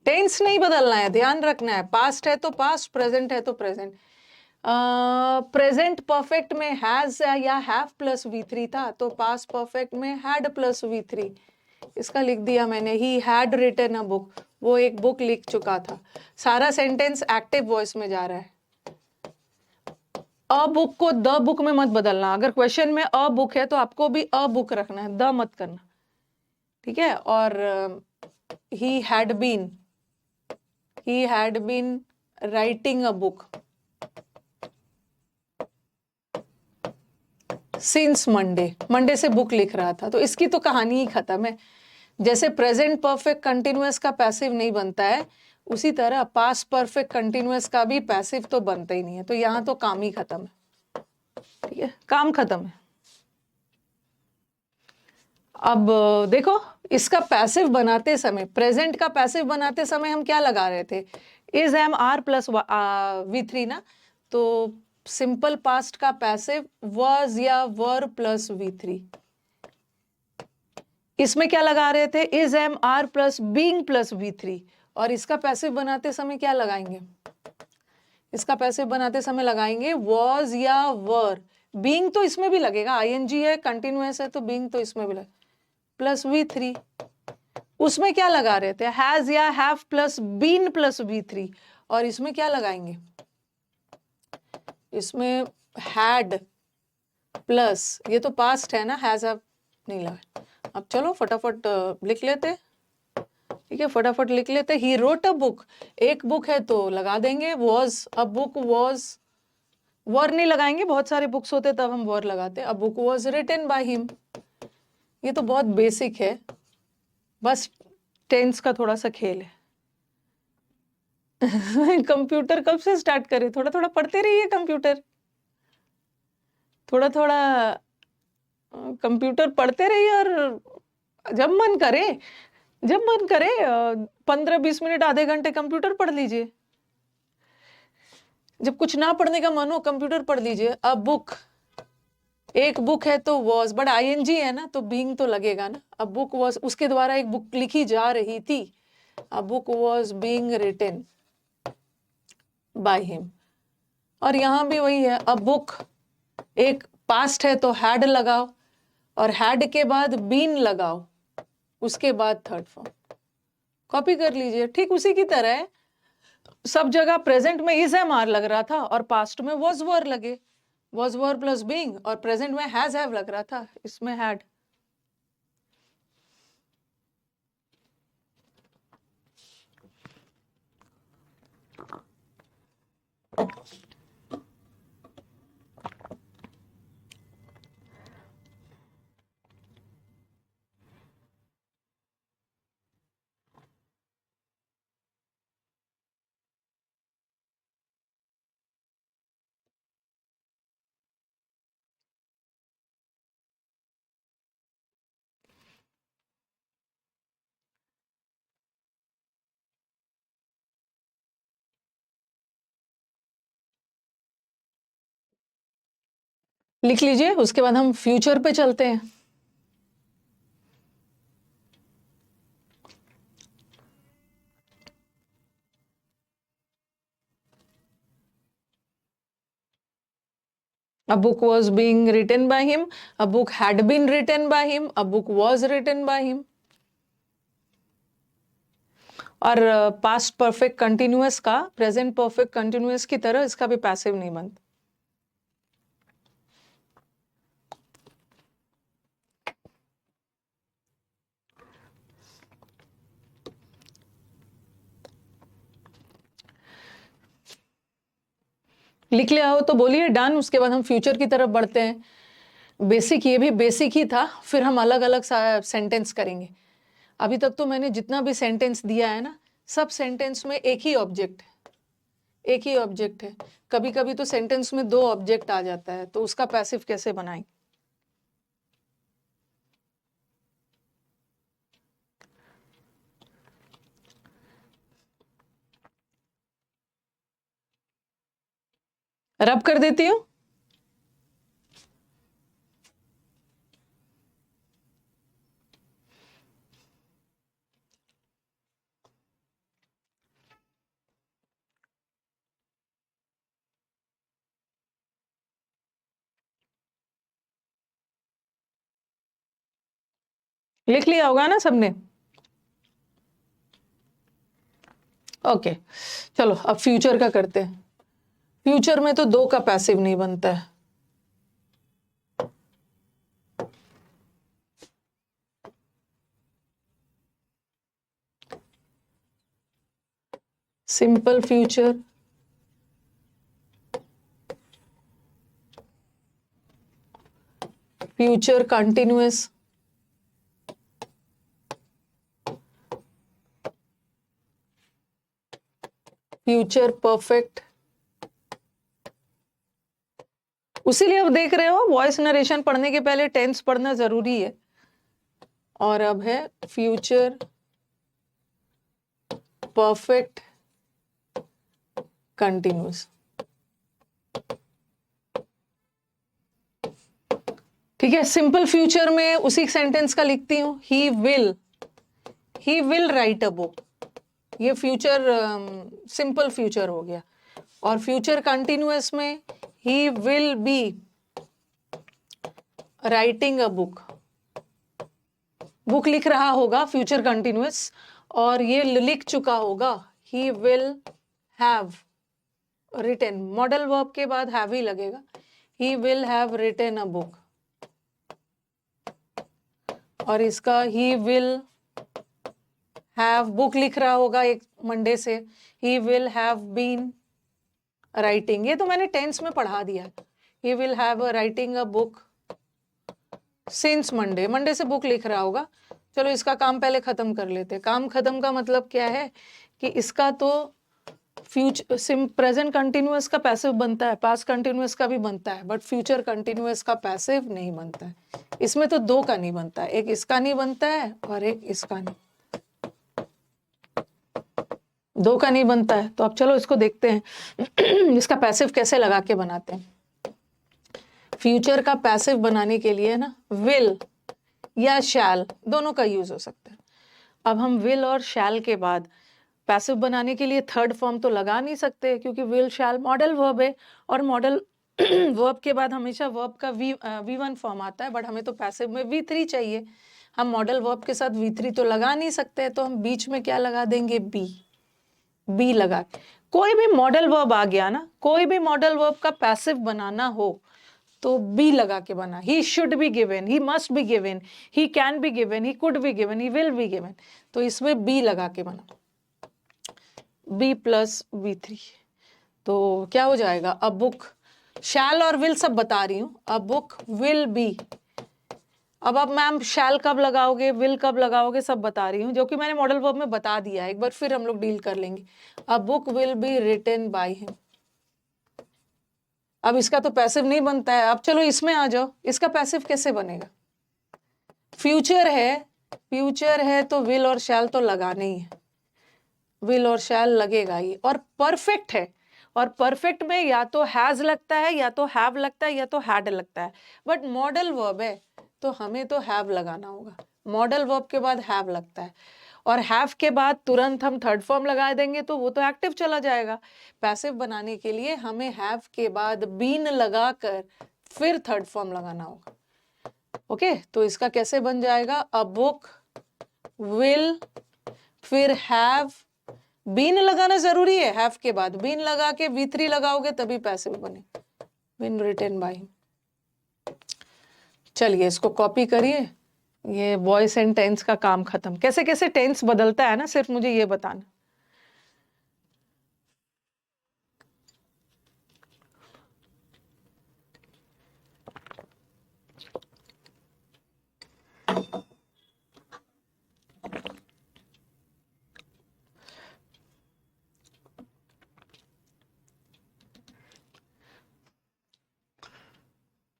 Tense नहीं बदलना है, ध्यान रखना है। पास्ट है तो पास्ट, प्रेजेंट है तो प्रेजेंट। प्रेजेंट परफेक्ट में हैज या हैव प्लस V3 था, तो पास्ट परफेक्ट में हैड प्लस V3। इसका लिख दिया मैंने, he had written a book, वो एक बुक लिख चुका था। सारा सेंटेंस एक्टिव वॉइस में जा रहा है। अ बुक को द बुक में मत बदलना। अगर क्वेश्चन में अ बुक है तो आपको भी अ बुक रखना है, द मत करना, ठीक है। और he had been writing a book since Monday से बुक लिख रहा था, तो इसकी तो कहानी ही खत्म है। जैसे प्रेजेंट परफेक्ट कंटिन्यूअस का पैसिव नहीं बनता है, उसी तरह पास्ट परफेक्ट कंटिन्यूअस का भी पैसिव तो बनता ही नहीं है। तो यहां तो काम ही खत्म है, ठीक है, काम खत्म है। अब देखो, इसका पैसिव बनाते समय, प्रेजेंट का पैसिव बनाते समय हम क्या लगा रहे थे? Is am are plus V3 ना, तो सिंपल पास्ट का पैसिव वॉज या वर प्लस V3। इसमें क्या लगा रहे थे? Is am are plus being plus V3। और इसका पैसिव बनाते समय क्या लगाएंगे? इसका पैसिव बनाते समय लगाएंगे वॉज या वर। बीइंग तो इसमें भी लगेगा, आईएनजी है, कंटिन्यूअस है, तो बीइंग तो इसमें भी लगेगा, प्लस V3। उसमें क्या लगा रहे थे? हैज या have plus been plus V3। और इसमें क्या लगाएंगे? इसमें हैड प्लस, ये तो पास्ट है ना, हैज हैव नहीं लगा। अब चलो फटाफट लिख लेते, ठीक है, फटाफट लिख लेते। ही रोट अ बुक, एक बुक है तो लगा देंगे वॉज। अ बुक वॉज, वर नहीं लगाएंगे, बहुत सारे बुक्स होते तब हम वर लगाते। A book was written by him. ये तो बहुत बेसिक है, बस टेंस का थोड़ा सा खेल है। कंप्यूटर कब से स्टार्ट करें? थोड़ा थोड़ा पढ़ते रहिए कंप्यूटर, थोड़ा थोड़ा कंप्यूटर पढ़ते रहिए। और जब मन करे, जब मन करे 15-20 मिनट, आधे घंटे कंप्यूटर पढ़ लीजिए। जब कुछ ना पढ़ने का मन हो, कंप्यूटर पढ़ लीजिए। अ बुक, एक बुक है तो वॉज, बट आईएनजी है ना, तो बीइंग तो लगेगा ना। अ बुक वॉज, उसके द्वारा एक बुक लिखी जा रही थी। A book was being written by him. और यहां भी वही है, अ बुक एक पास्ट है तो हैड लगाओ, और हैड के बाद बीन लगाओ, उसके बाद थर्ड फॉर्म। कॉपी कर लीजिए। ठीक उसी की तरह है, सब जगह प्रेजेंट में इज एम आर लग रहा था और पास्ट में वॉज वर लगे, वॉज वर प्लस बीइंग, और प्रेजेंट में हैज हैव लग रहा था, इसमें हैड। लिख लीजिए, उसके बाद हम फ्यूचर पे चलते हैं। A book was being written by him, a book had been written by him, a book was written by him. और पास्ट परफेक्ट कंटिन्यूअस का प्रेजेंट परफेक्ट कंटिन्यूअस की तरह इसका भी पैसिव नहीं बनता। लिख लिया हो तो बोलिए डन। उसके बाद हम फ्यूचर की तरफ बढ़ते हैं। बेसिक, ये भी बेसिक ही था, फिर हम अलग अलग सेंटेंस करेंगे। अभी तक तो मैंने जितना भी सेंटेंस दिया है ना, सब सेंटेंस में एक ही ऑब्जेक्ट है, एक ही ऑब्जेक्ट है। कभी कभी तो सेंटेंस में दो ऑब्जेक्ट आ जाता है, तो उसका पैसिव कैसे बनाएं? रब कर देती हूँ। लिख लिया होगा ना सबने? ओके, चलो अब फ्यूचर का करते हैं। फ्यूचर में तो दो का पैसिव नहीं बनता है। Simple future, future continuous, future perfect. उसीलिए अब देख रहे हो, वॉइस नरेशन पढ़ने के पहले टेंस पढ़ना जरूरी है। और अब है फ्यूचर परफेक्ट कंटिन्यूअस। ठीक है, सिंपल फ्यूचर में उसी सेंटेंस का लिखती हूं, he will write a book. ये फ्यूचर सिंपल फ्यूचर हो गया। और फ्यूचर कंटिन्यूअस में ही will be writing a book. Book लिख रहा होगा फ्यूचर कंटिन्यूअस, और ये लिख चुका होगा, he will have written. Modal verb के बाद हैव ही लगेगा। He will have written a book. और इसका ही विल हैव, बुक लिख रहा होगा एक मंडे से, he will have been writing. ये तो मैंने टेंस में पढ़ा दिया। He will have writing a book since Monday. Monday से बुक लिख रहा होगा। चलो इसका काम पहले खत्म कर लेते हैं। काम खत्म का मतलब क्या है कि इसका तो फ्यूचर प्रेजेंट कंटिन्यूअस का पैसिव बनता है, पास्ट कंटिन्यूअस का भी बनता है, बट फ्यूचर कंटिन्यूअस का पैसिव नहीं बनता है। इसमें तो दो का नहीं बनता है, एक इसका नहीं बनता है और एक इसका नहीं, दो का नहीं बनता है। तो अब चलो इसको देखते हैं इसका पैसिव कैसे लगा के बनाते हैं। फ्यूचर का पैसिव बनाने के लिए ना विल या शैल दोनों का यूज हो सकता है। अब हम विल और शैल के बाद पैसिव बनाने के लिए थर्ड फॉर्म तो लगा नहीं सकते, क्योंकि विल शैल मॉडल वर्ब है, और मॉडल वर्ब के बाद हमेशा वर्ब का V1 फॉर्म आता है, बट हमें तो पैसिव में V3 चाहिए। हम मॉडल वर्ब के साथ V3 तो लगा नहीं सकते, तो हम बीच में क्या लगा देंगे, बी लगा। कोई भी मॉडल वर्ब आ गया ना, कोई भी मॉडल वर्ब का पैसिव बनाना हो तो बी लगा के बना। He should be given, he must be given, he can be given, he could be given, he will be given, तो इसमें बी लगा के बना, बी प्लस V3। तो क्या हो जाएगा, अ बुक, शैल और विल सब बता रही हूं, अ बुक विल बी। अब मैम शैल कब लगाओगे, विल कब लगाओगे, सब बता रही हूँ, जो कि मैंने मॉडल वर्ब में बता दिया है। एक बार फिर हम लोग डील कर लेंगे। A book will be written by him. अब इसका तो पैसिव नहीं बनता है। अब चलो इसमें आ जाओ, इसका पैसिव कैसे बनेगा। फ्यूचर है तो विल और शैल तो लगाने ही है, विल और शैल लगेगा ही। और परफेक्ट है, और परफेक्ट में या तो हैज लगता है, या तो हैव लगता है, या तो हैड लगता है। बट मॉडल वर्ब है तो हमें तो हैव लगाना होगा। मॉडल वर्ब के बाद हैव लगता है, और हैव के बाद तुरंत हम थर्ड फॉर्म लगा देंगे तो वो तो एक्टिव चला जाएगा। पैसिव बनाने के लिए हमें हैव के बाद बीन लगाकर फिर थर्ड फॉर्म लगाना होगा। ओके, तो इसका कैसे बन जाएगा? अ बुक विल, फिर हैव, बीन लगाना जरूरी है, हैव के बाद बीन लगा के V3 लगाओगे तभी पैसिव बने। Been written by. चलिए इसको कॉपी करिए, ये वॉइस एंड टेंस का काम खत्म। कैसे कैसे टेंस बदलता है ना, सिर्फ मुझे ये बताना।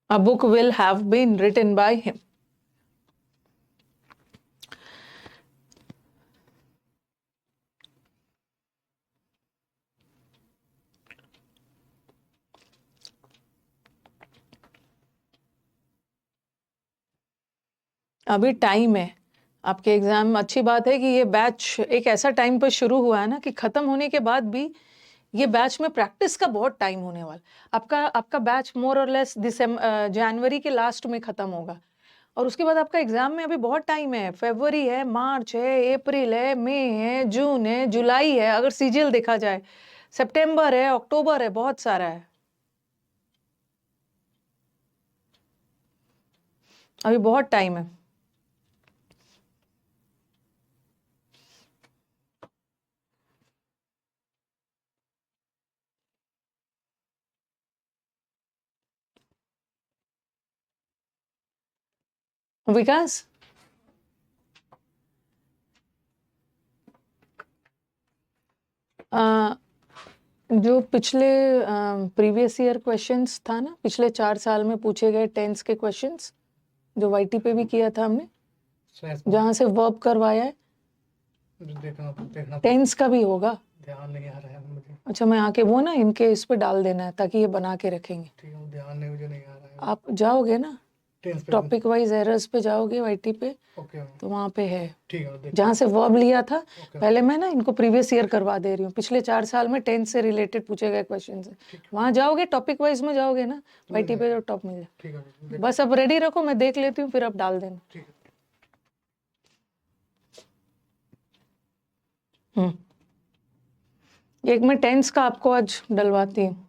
A book will have been written by him. अभी टाइम है आपके एग्जाम। अच्छी बात है कि ये बैच एक ऐसा टाइम पर शुरू हुआ है ना कि खत्म होने के बाद भी ये बैच में प्रैक्टिस का बहुत टाइम होने वाला। आपका बैच मोर और लेस जनवरी के लास्ट में खत्म होगा, और उसके बाद आपका एग्जाम में अभी बहुत टाइम है। फरवरी है, मार्च है, अप्रैल है, मई है, जून है, जुलाई है, अगर सीजीएल देखा जाए, सितंबर है, अक्टूबर है, बहुत सारा है, अभी बहुत टाइम है। विकास, जो पिछले प्रीवियस ईयर क्वेश्चंस था ना, पिछले 4 साल में पूछे गए टेंस के क्वेश्चंस, जो वाईटी पे भी किया था हमने, जहां से वर्ब करवाया है, देखना टेंस का भी होगा। ध्यान नहीं आ रहा है मुझे। अच्छा, मैं आके वो ना इनके इस पे डाल देना है ताकि ये बना के रखेंगे। ठीक है, ध्यान नहीं, मुझे नहीं आ रहा है। आप जाओगे ना टॉपिक वाइज एरर्स पे जाओगे वाईटी पे, तो वहाँ पे है, जहाँ से वर्ब लिया था। पहले मैं ना इनको प्रीवियस ईयर करवा दे रही हूँ, पिछले 4 साल में टेंस से रिलेटेड पूछे गए क्वेश्चन है। वहाँ जाओगे टॉपिक वाइज में जाओगे ना वाईटी पे, जो टॉप मिल जाए। बस अब रेडी रखो, मैं देख लेती हूँ, फिर आप डाल देना। एक मैं टेंस का आपको आज डलवाती हूँ।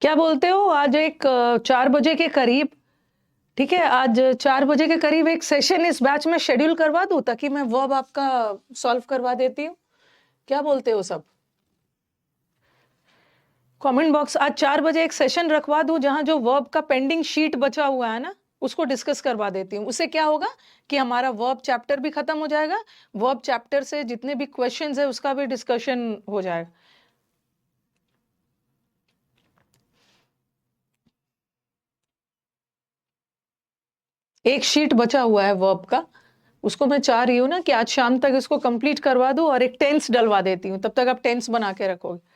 क्या बोलते हो? आज एक 4 बजे के करीब, ठीक है, आज 4 बजे के करीब एक सेशन इस बैच में शेड्यूल करवा दूं ताकि मैं वर्ब आपका सॉल्व करवा देती हूँ। क्या बोलते हो सब? कमेंट बॉक्स, आज 4 बजे एक सेशन रखवा दूं जहां जो वर्ब का पेंडिंग शीट बचा हुआ है ना, उसको डिस्कस करवा देती हूँ। उससे क्या होगा कि हमारा वर्ब चैप्टर भी खत्म हो जाएगा, वर्ब चैप्टर से जितने भी क्वेश्चंस है उसका भी डिस्कशन हो जाएगा। एक शीट बचा हुआ है वर्ब का, उसको मैं चाह रही हूँ ना कि आज शाम तक इसको कंप्लीट करवा दूं और एक टेंस डलवा देती हूँ, तब तक आप टेंस बना के रखोगे।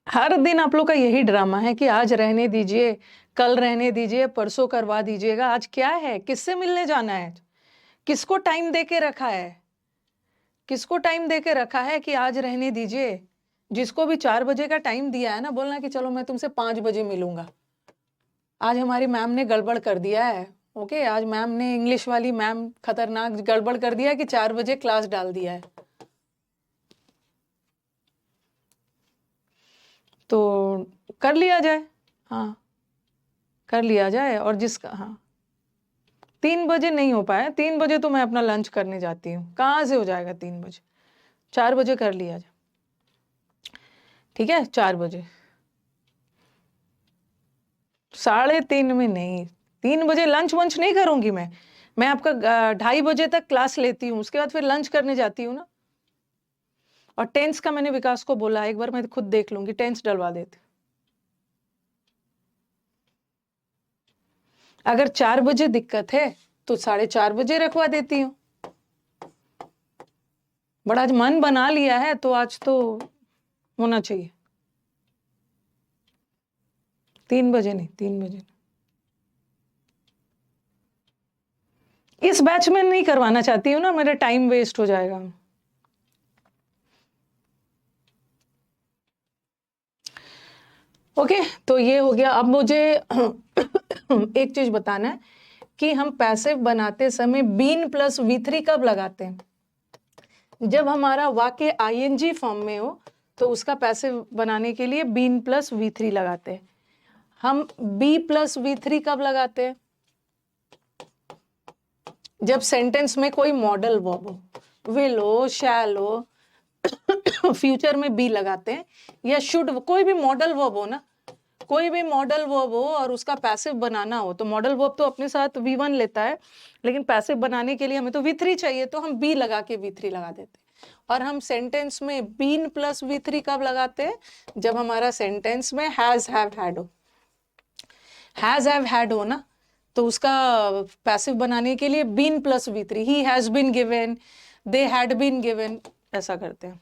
हर दिन आप लोग का यही ड्रामा है कि आज रहने दीजिए, कल रहने दीजिए, परसों करवा दीजिएगा। आज क्या है? किससे मिलने जाना है? किसको टाइम दे के रखा है? किसको टाइम दे के रखा है कि आज रहने दीजिए? जिसको भी 4 बजे का टाइम दिया है ना, बोलना कि चलो मैं तुमसे 5 बजे मिलूंगा। आज हमारी मैम ने गड़बड़ कर दिया है। ओके, आज मैम ने, इंग्लिश वाली मैम खतरनाक गड़बड़ कर दिया है कि 4 बजे क्लास डाल दिया है। तो कर लिया जाए, हाँ कर लिया जाए। और जिसका, हाँ 3 बजे नहीं हो पाया, 3 बजे तो मैं अपना लंच करने जाती हूँ, कहाँ से हो जाएगा 3 बजे? 4 बजे कर लिया जाए, ठीक है? 4 बजे, 3:30 में नहीं, 3 बजे लंच वंच नहीं करूंगी मैं। मैं आपका 2:30 बजे तक क्लास लेती हूँ, उसके बाद फिर लंच करने जाती हूँ ना। और टेंस का मैंने विकास को बोला, एक बार मैं खुद देख लूंगी, टेंस डलवा देती। अगर 4 बजे दिक्कत है तो 4:30 बजे रखवा देती हूँ। बड़ा आज मन बना लिया है तो आज तो होना चाहिए। 3 बजे नहीं, 3 बजे इस बैच में नहीं करवाना चाहती हूँ ना, मेरा टाइम वेस्ट हो जाएगा। ओके, तो ये हो गया। अब मुझे एक चीज बताना है कि हम पैसिव बनाते समय बीन प्लस V3 कब लगाते हैं? जब हमारा वाक्य आईएनजी फॉर्म में हो तो उसका पैसिव बनाने के लिए बीन प्लस V3 लगाते हैं। हम बी प्लस V3 कब लगाते हैं? जब सेंटेंस में कोई मॉडल वर्ब हो, विल हो, शैल हो, फ्यूचर में बी लगाते हैं, या शुड, कोई भी मॉडल वर्ब हो ना, कोई भी मॉडल वर्ब हो और उसका पैसिव बनाना हो तो मॉडल वर्ब तो अपने साथ V1 लेता है, लेकिन पैसिव बनाने के लिए हमें तो V3 चाहिए, तो हम बी लगा के V3 लगा देते हैं। और हम सेंटेंस में बीन प्लस V3 कब लगाते हैं? जब हमारा सेंटेंस में हैज हैव हैड हो। हैज हैव हैड हो ना, तो उसका पैसिव बनाने के लिए been plus V3, he has been given, they had been given, ऐसा करते हैं।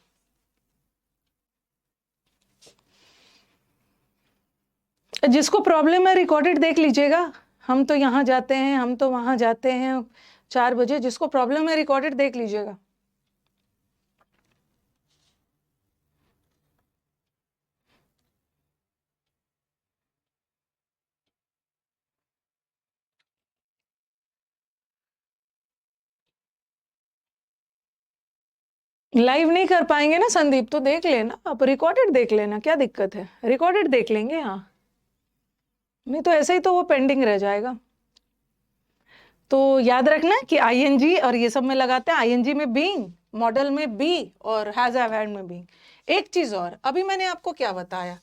जिसको प्रॉब्लम है रिकॉर्डेड देख लीजिएगा, हम तो यहाँ जाते हैं, हम तो वहां जाते हैं 4 बजे, जिसको प्रॉब्लम है रिकॉर्डेड देख लीजिएगा। लाइव नहीं कर पाएंगे ना संदीप, तो देख लेना, आप रिकॉर्डेड देख लेना, क्या दिक्कत है, रिकॉर्डेड देख लेंगे। हाँ, नहीं तो ऐसे ही तो वो पेंडिंग रह जाएगा। तो याद रखना कि आईएनजी और ये सब में लगाते हैं, आईएनजी में बीइंग, मॉडल में बी, और हैज हैव हैड में बीइंग। एक चीज और, अभी मैंने आपको क्या बताया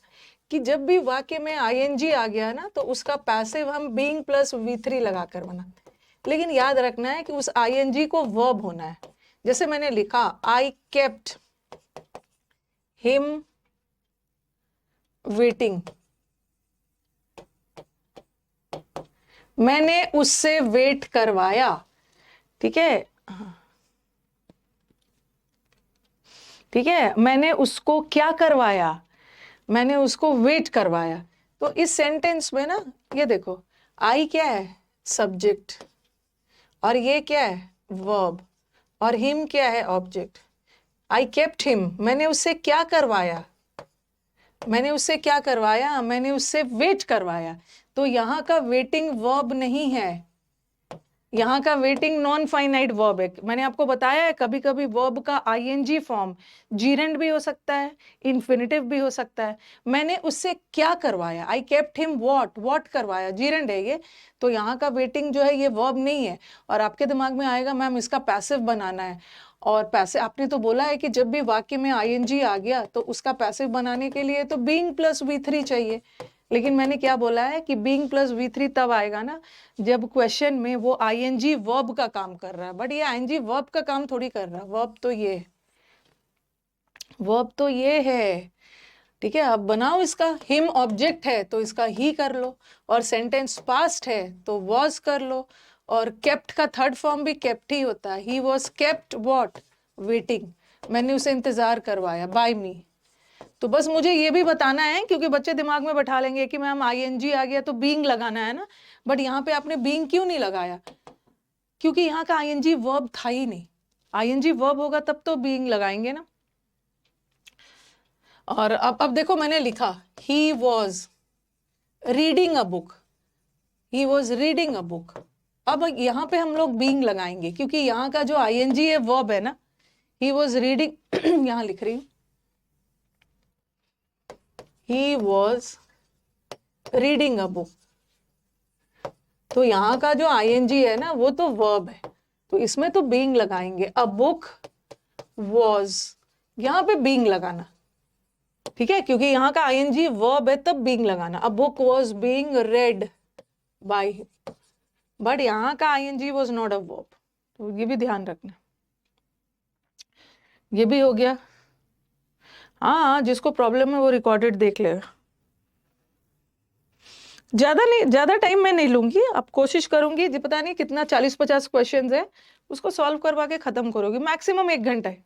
कि जब भी वाक्य में आईएनजी आ गया ना तो उसका पैसिव हम बीइंग प्लस V3 लगाकर बनाते हैं, लेकिन याद रखना है कि उस आईएनजी को वर्ब होना है। जैसे मैंने लिखा आई केप्ट हिम वेटिंग, मैंने उससे वेट करवाया, ठीक है, ठीक है, मैंने उसको क्या करवाया? मैंने उसको वेट करवाया। तो इस सेंटेंस में ना ये देखो, आई क्या है? सब्जेक्ट, और ये क्या है? वर्ब, और हिम क्या है? ऑब्जेक्ट। आई केप्ट हिम, मैंने उससे क्या करवाया? मैंने उससे क्या करवाया? मैंने उससे वेट करवाया। तो यहाँ का वेटिंग वर्ब नहीं है, यहाँ का वेटिंग नॉन फाइनाइट वर्ब है। मैंने आपको बताया है कभी कभी वर्ब का आईएनजी फॉर्म जीरेंड भी हो सकता है, इन्फिनिटिव भी हो सकता है। मैंने उससे क्या करवाया? I kept him what, what करवाया, जीरेंड है ये, तो यहाँ का वेटिंग जो है ये वर्ब नहीं है। और आपके दिमाग में आएगा मैम इसका पैसिव बनाना है, और पैसे आपने तो बोला है कि जब भी वाक्य में आईएनजी आ गया तो उसका पैसिव बनाने के लिए तो बीइंग प्लस V3 चाहिए। लेकिन मैंने क्या बोला है कि बीइंग प्लस V3 तब आएगा ना जब क्वेश्चन में वो आईएनजी वर्ब का काम कर रहा है, बट ये आईएनजी वर्ब का काम थोड़ी कर रहा है, वर्ब तो ये, वर्ब तो ये है, ठीक है। अब बनाओ इसका, हिम ऑब्जेक्ट है तो इसका ही कर लो, और सेंटेंस पास्ट है तो वॉज कर लो, और केप्ट का थर्ड फॉर्म भी केप्ट ही होता है, he was kept what, waiting, मैंने उसे इंतजार करवाया, बाय मी। तो बस मुझे ये भी बताना है, क्योंकि बच्चे दिमाग में बैठा लेंगे कि मैम आईएनजी आ गया तो बीइंग लगाना है ना, बट यहाँ पे आपने बीइंग क्यों नहीं लगाया? क्योंकि यहाँ का आईएनजी वर्ब था ही नहीं, आईएनजी वर्ब होगा तब तो बीइंग लगाएंगे ना। और अब देखो मैंने लिखा he was reading a book, he was reading a book. अब यहाँ पे हम लोग बीइंग लगाएंगे क्योंकि यहाँ का जो आईएनजी है वर्ब है ना, ही वॉज रीडिंग यहाँ लिख रही हूँ, he was reading a book, तो यहाँ का जो आईएनजी है ना वो तो वर्ब है, तो इसमें तो बीइंग लगाएंगे। अ बुक वॉज, यहाँ पे बीइंग लगाना, ठीक है, क्योंकि यहाँ का आईएनजी वर्ब है तब बीइंग लगाना। A book was being read by, but यहाँ का ING was not a verb, तो ये भी ध्यान रखना। ये भी हो गया। हाँ, जिसको प्रॉब्लम है वो रिकॉर्डेड देख लेगा। ज्यादा नहीं, ज्यादा टाइम मैं नहीं लूंगी, अब कोशिश करूंगी जी, पता नहीं कितना 40-50 क्वेश्चंस है, उसको सॉल्व करवा के खत्म करोगी, मैक्सिमम 1 घंटा है।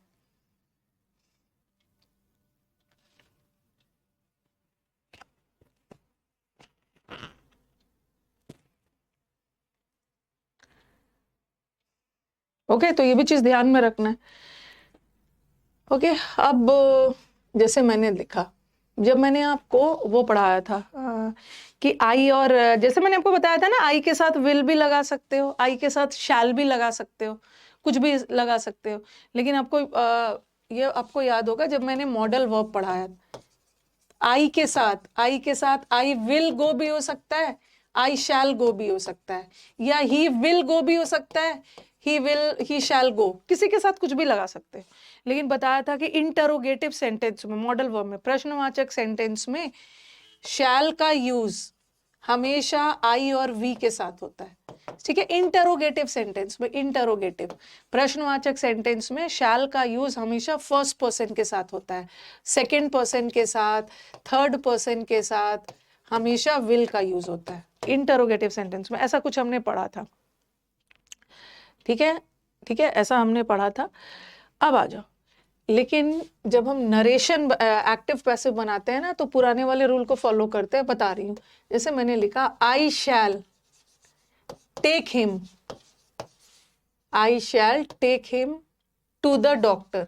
ओके, तो ये भी चीज ध्यान में रखना है। ओके, अब जैसे मैंने लिखा, जब मैंने आपको वो पढ़ाया था कि आई, और जैसे मैंने आपको बताया था ना, आई के साथ विल भी लगा सकते हो, आई के साथ शैल भी लगा सकते हो, कुछ भी लगा सकते हो। लेकिन आपको ये आपको याद होगा जब मैंने मॉडल वर्ब पढ़ाया, आई के साथ, आई के साथ आई विल गो भी हो सकता है, आई शैल गो भी हो सकता है, या ही विल गो भी हो सकता है, ही शैल गो, किसी के साथ कुछ भी लगा सकते हैं। लेकिन बताया था कि इंटरोगेटिव सेंटेंस में, मॉडल वर्ब में, प्रश्नवाचक सेंटेंस में शैल का यूज हमेशा आई और वी के साथ होता है। ठीक है, इंटरोगेटिव सेंटेंस में, इंटरोगेटिव प्रश्नवाचक सेंटेंस में शैल का यूज हमेशा फर्स्ट पर्सन के साथ होता है, सेकंड पर्सन के साथ, थर्ड पर्सन के साथ हमेशा विल का यूज होता है इंटरोगेटिव सेंटेंस में। ऐसा कुछ हमने पढ़ा था। ठीक है, ठीक है, ऐसा हमने पढ़ा था। अब आ जाओ, लेकिन जब हम नरेशन एक्टिव पैसिव बनाते हैं ना, तो पुराने वाले रूल को फॉलो करते हैं, बता रही हूँ। जैसे मैंने लिखा I shall take him, I shall take him to the doctor.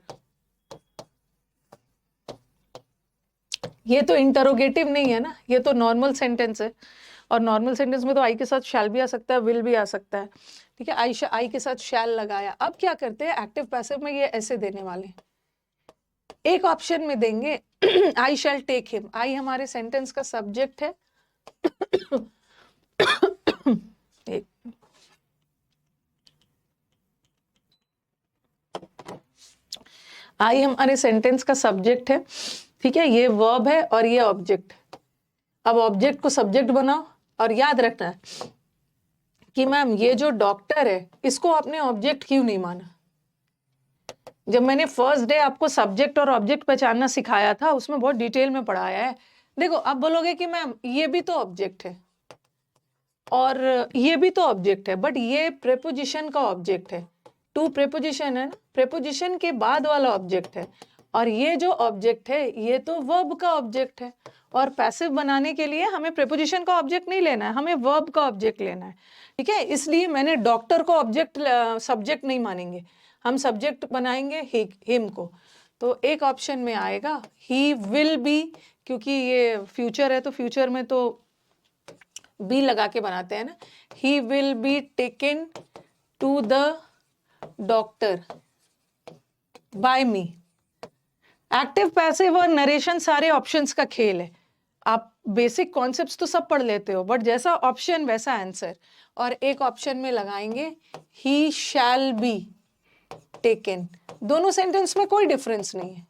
ये तो इंटरोगेटिव नहीं है ना, ये तो नॉर्मल सेंटेंस है, और नॉर्मल सेंटेंस में तो आई के साथ शैल भी आ सकता है, विल भी आ सकता है। ठीक है, आई के साथ शैल लगाया। अब क्या करते हैं एक्टिव पैसिव में, ये ऐसे देने वाले हैं, एक ऑप्शन में देंगे आई शैल टेक हिम, आई हमारे सेंटेंस का सब्जेक्ट है एक आई हमारे सेंटेंस का सब्जेक्ट है। ठीक है, ये वर्ब है और ये ऑब्जेक्ट। अब ऑब्जेक्ट को सब्जेक्ट बनाओ, और याद रखना है कि मैम ये जो डॉक्टर है, इसको आपने ऑब्जेक्ट क्यों नहीं माना। जब मैंने फर्स्ट डे आपको सब्जेक्ट और ऑब्जेक्ट पहचानना सिखाया था, उसमें बहुत डिटेल में पढ़ाया है। देखो, अब बोलोगे कि मैम ये भी तो ऑब्जेक्ट है और ये भी तो ऑब्जेक्ट है, बट ये प्रेपोजिशन का ऑब्जेक्ट है। टू प्रेपोजिशन है ना, प्रेपोजिशन के बाद वाला ऑब्जेक्ट है, और ये जो ऑब्जेक्ट है ये तो वर्ब का ऑब्जेक्ट है। और पैसिव बनाने के लिए हमें प्रेपोजिशन का ऑब्जेक्ट नहीं लेना है, हमें वर्ब का ऑब्जेक्ट लेना है। ठीक है, इसलिए मैंने डॉक्टर को ऑब्जेक्ट सब्जेक्ट नहीं मानेंगे, हम सब्जेक्ट बनाएंगे हिम को। तो एक ऑप्शन में आएगा ही विल बी, क्योंकि ये फ्यूचर है तो फ्यूचर में तो बी लगा के बनाते हैं ना। He will be taken to the doctor by me. Active passive और नरेशन सारे ऑप्शंस का खेल है। आप बेसिक कॉन्सेप्ट्स तो सब पढ़ लेते हो, बट जैसा ऑप्शन वैसा आंसर। और एक ऑप्शन में लगाएंगे ही शैल बी टेकन। दोनों सेंटेंस में कोई डिफरेंस नहीं है।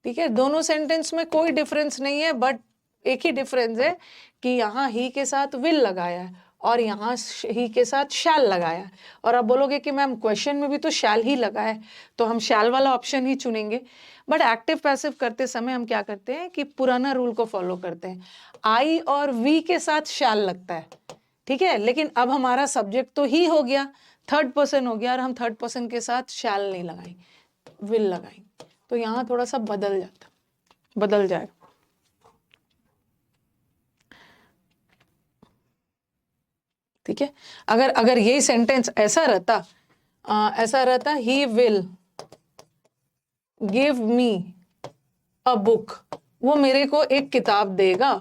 ठीक है, दोनों सेंटेंस में कोई डिफरेंस नहीं है, बट एक ही डिफरेंस है कि यहाँ ही के साथ विल लगाया है और यहाँ ही के साथ शैल लगाया है। और आप बोलोगे कि मैम क्वेश्चन में भी तो शैल ही लगा है, तो हम शैल वाला ऑप्शन ही चुनेंगे। बट एक्टिव पैसिव करते समय हम क्या करते हैं कि पुराना रूल को फॉलो करते हैं, आई और वी के साथ शैल लगता है। ठीक है, लेकिन अब हमारा सब्जेक्ट तो ही हो गया, थर्ड पर्सन हो गया, और हम थर्ड पर्सन के साथ शैल नहीं लगाएंगे, विल लगाएंगे। तो यहाँ थोड़ा सा बदल जाएगा। ठीक है, अगर अगर यही सेंटेंस ऐसा रहता he will give me a book, वो मेरे को एक किताब देगा।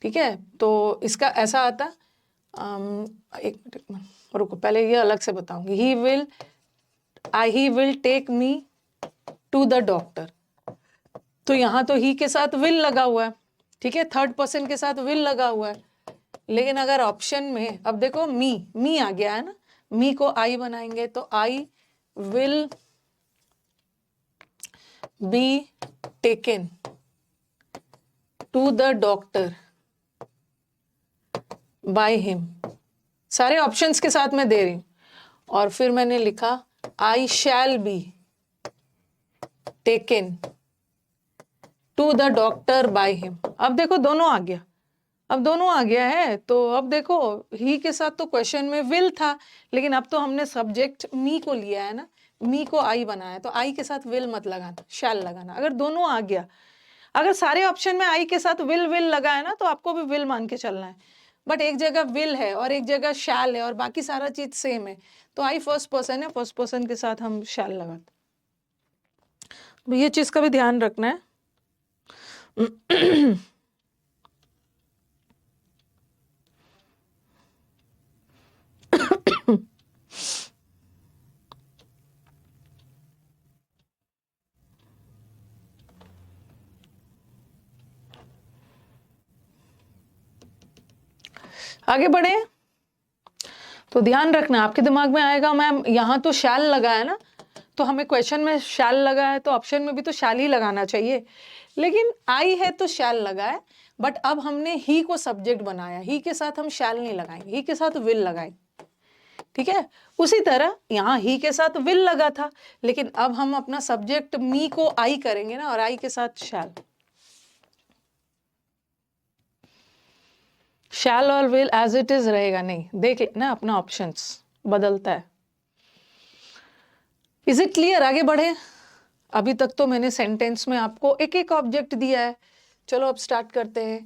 ठीक है, तो इसका ऐसा आता, एक मिनट रुको, पहले ये अलग से बताऊंगी। He will take me to the doctor, तो यहाँ तो ही के साथ विल लगा हुआ है। ठीक है, थर्ड पर्सन के साथ विल लगा हुआ है। लेकिन अगर ऑप्शन में, अब देखो मी आ गया है ना, मी को आई बनाएंगे तो I will be taken to the doctor by him. सारे ऑप्शंस के साथ मैं दे रही हूं। और फिर मैंने लिखा I shall be taken to the doctor by him. अब देखो दोनों आ गया, अब दोनों आ गया है। तो अब देखो ही के साथ तो क्वेश्चन में विल था, लेकिन अब तो हमने सब्जेक्ट मी को लिया है ना, मी को आई बनाया, तो आई के साथ विल मत लगाना, शैल लगाना। अगर दोनों आ गया, अगर सारे ऑप्शन में आई के साथ विल विल लगा है ना, तो आपको भी विल मान के चलना है। बट एक जगह विल है और एक जगह शैल है और बाकी सारा चीज सेम है, तो आई फर्स्ट पर्सन है, फर्स्ट पर्सन के साथ हम शैल लगाते। तो ये चीज का भी ध्यान रखना है। आगे बढ़े तो ध्यान रखना, आपके दिमाग में आएगा मैम यहाँ तो शैल लगा है ना, तो हमें क्वेश्चन में शैल लगा है तो ऑप्शन में भी तो शैल ही लगाना चाहिए, लेकिन आई है तो शैल लगा है। बट अब हमने ही को सब्जेक्ट बनाया, ही के साथ हम शैल नहीं लगाएंगे, ही के साथ विल लगाएंगे। ठीक है, उसी तरह यहाँ ही के साथ विल लगा था, लेकिन अब हम अपना सब्जेक्ट मी को आई करेंगे ना, और आई के साथ शैल। शैल और विल एज इट इज रहेगा नहीं, देख लेना अपना ऑप्शंस बदलता है। Is it clear? आगे बढ़े। अभी तक तो मैंने सेंटेंस में आपको एक एक ऑब्जेक्ट दिया है। चलो अब स्टार्ट करते हैं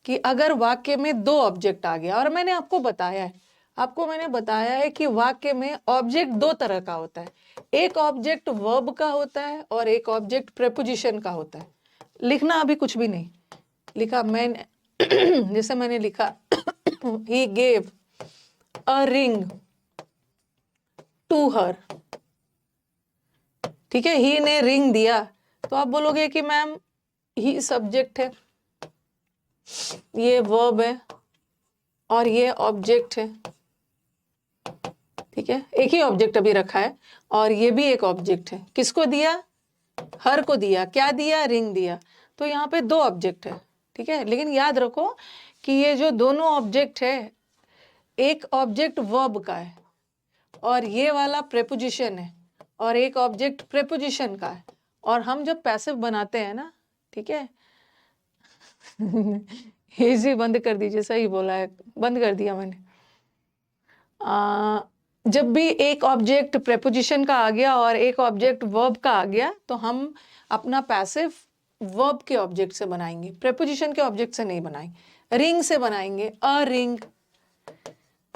कि अगर वाक्य में दो ऑब्जेक्ट आ गया, और मैंने आपको बताया है कि वाक्य में ऑब्जेक्ट दो तरह का होता है, एक ऑब्जेक्ट वर्ब का होता है और एक ऑब्जेक्ट प्रेपोजिशन का होता है। लिखना अभी कुछ भी नहीं लिखा मैंने जैसे मैंने लिखा he gave a ring to her। ठीक है, ही ने रिंग दिया, तो आप बोलोगे कि मैम ही सब्जेक्ट है, ये वर्ब है और ये ऑब्जेक्ट है। ठीक है, एक ही ऑब्जेक्ट अभी रखा है और ये भी एक ऑब्जेक्ट है। किसको दिया? हर को दिया। क्या दिया? रिंग दिया। तो यहाँ पे दो ऑब्जेक्ट है। ठीक है, लेकिन याद रखो कि ये जो दोनों ऑब्जेक्ट है, एक ऑब्जेक्ट वर्ब का है और ये वाला प्रेपोजिशन है, और एक ऑब्जेक्ट प्रेपोजिशन का है। और हम जब पैसिव बनाते हैं ना, ठीक है इजी बंद कर दीजिए, सही बोला है, बंद कर दिया मैंने। जब भी एक ऑब्जेक्ट प्रेपोजिशन का आ गया और एक ऑब्जेक्ट वर्ब का आ गया, तो हम अपना पैसिव वर्ब के ऑब्जेक्ट से बनाएंगे, प्रेपोजिशन के ऑब्जेक्ट से नहीं बनाएंगे। रिंग से बनाएंगे, a ring.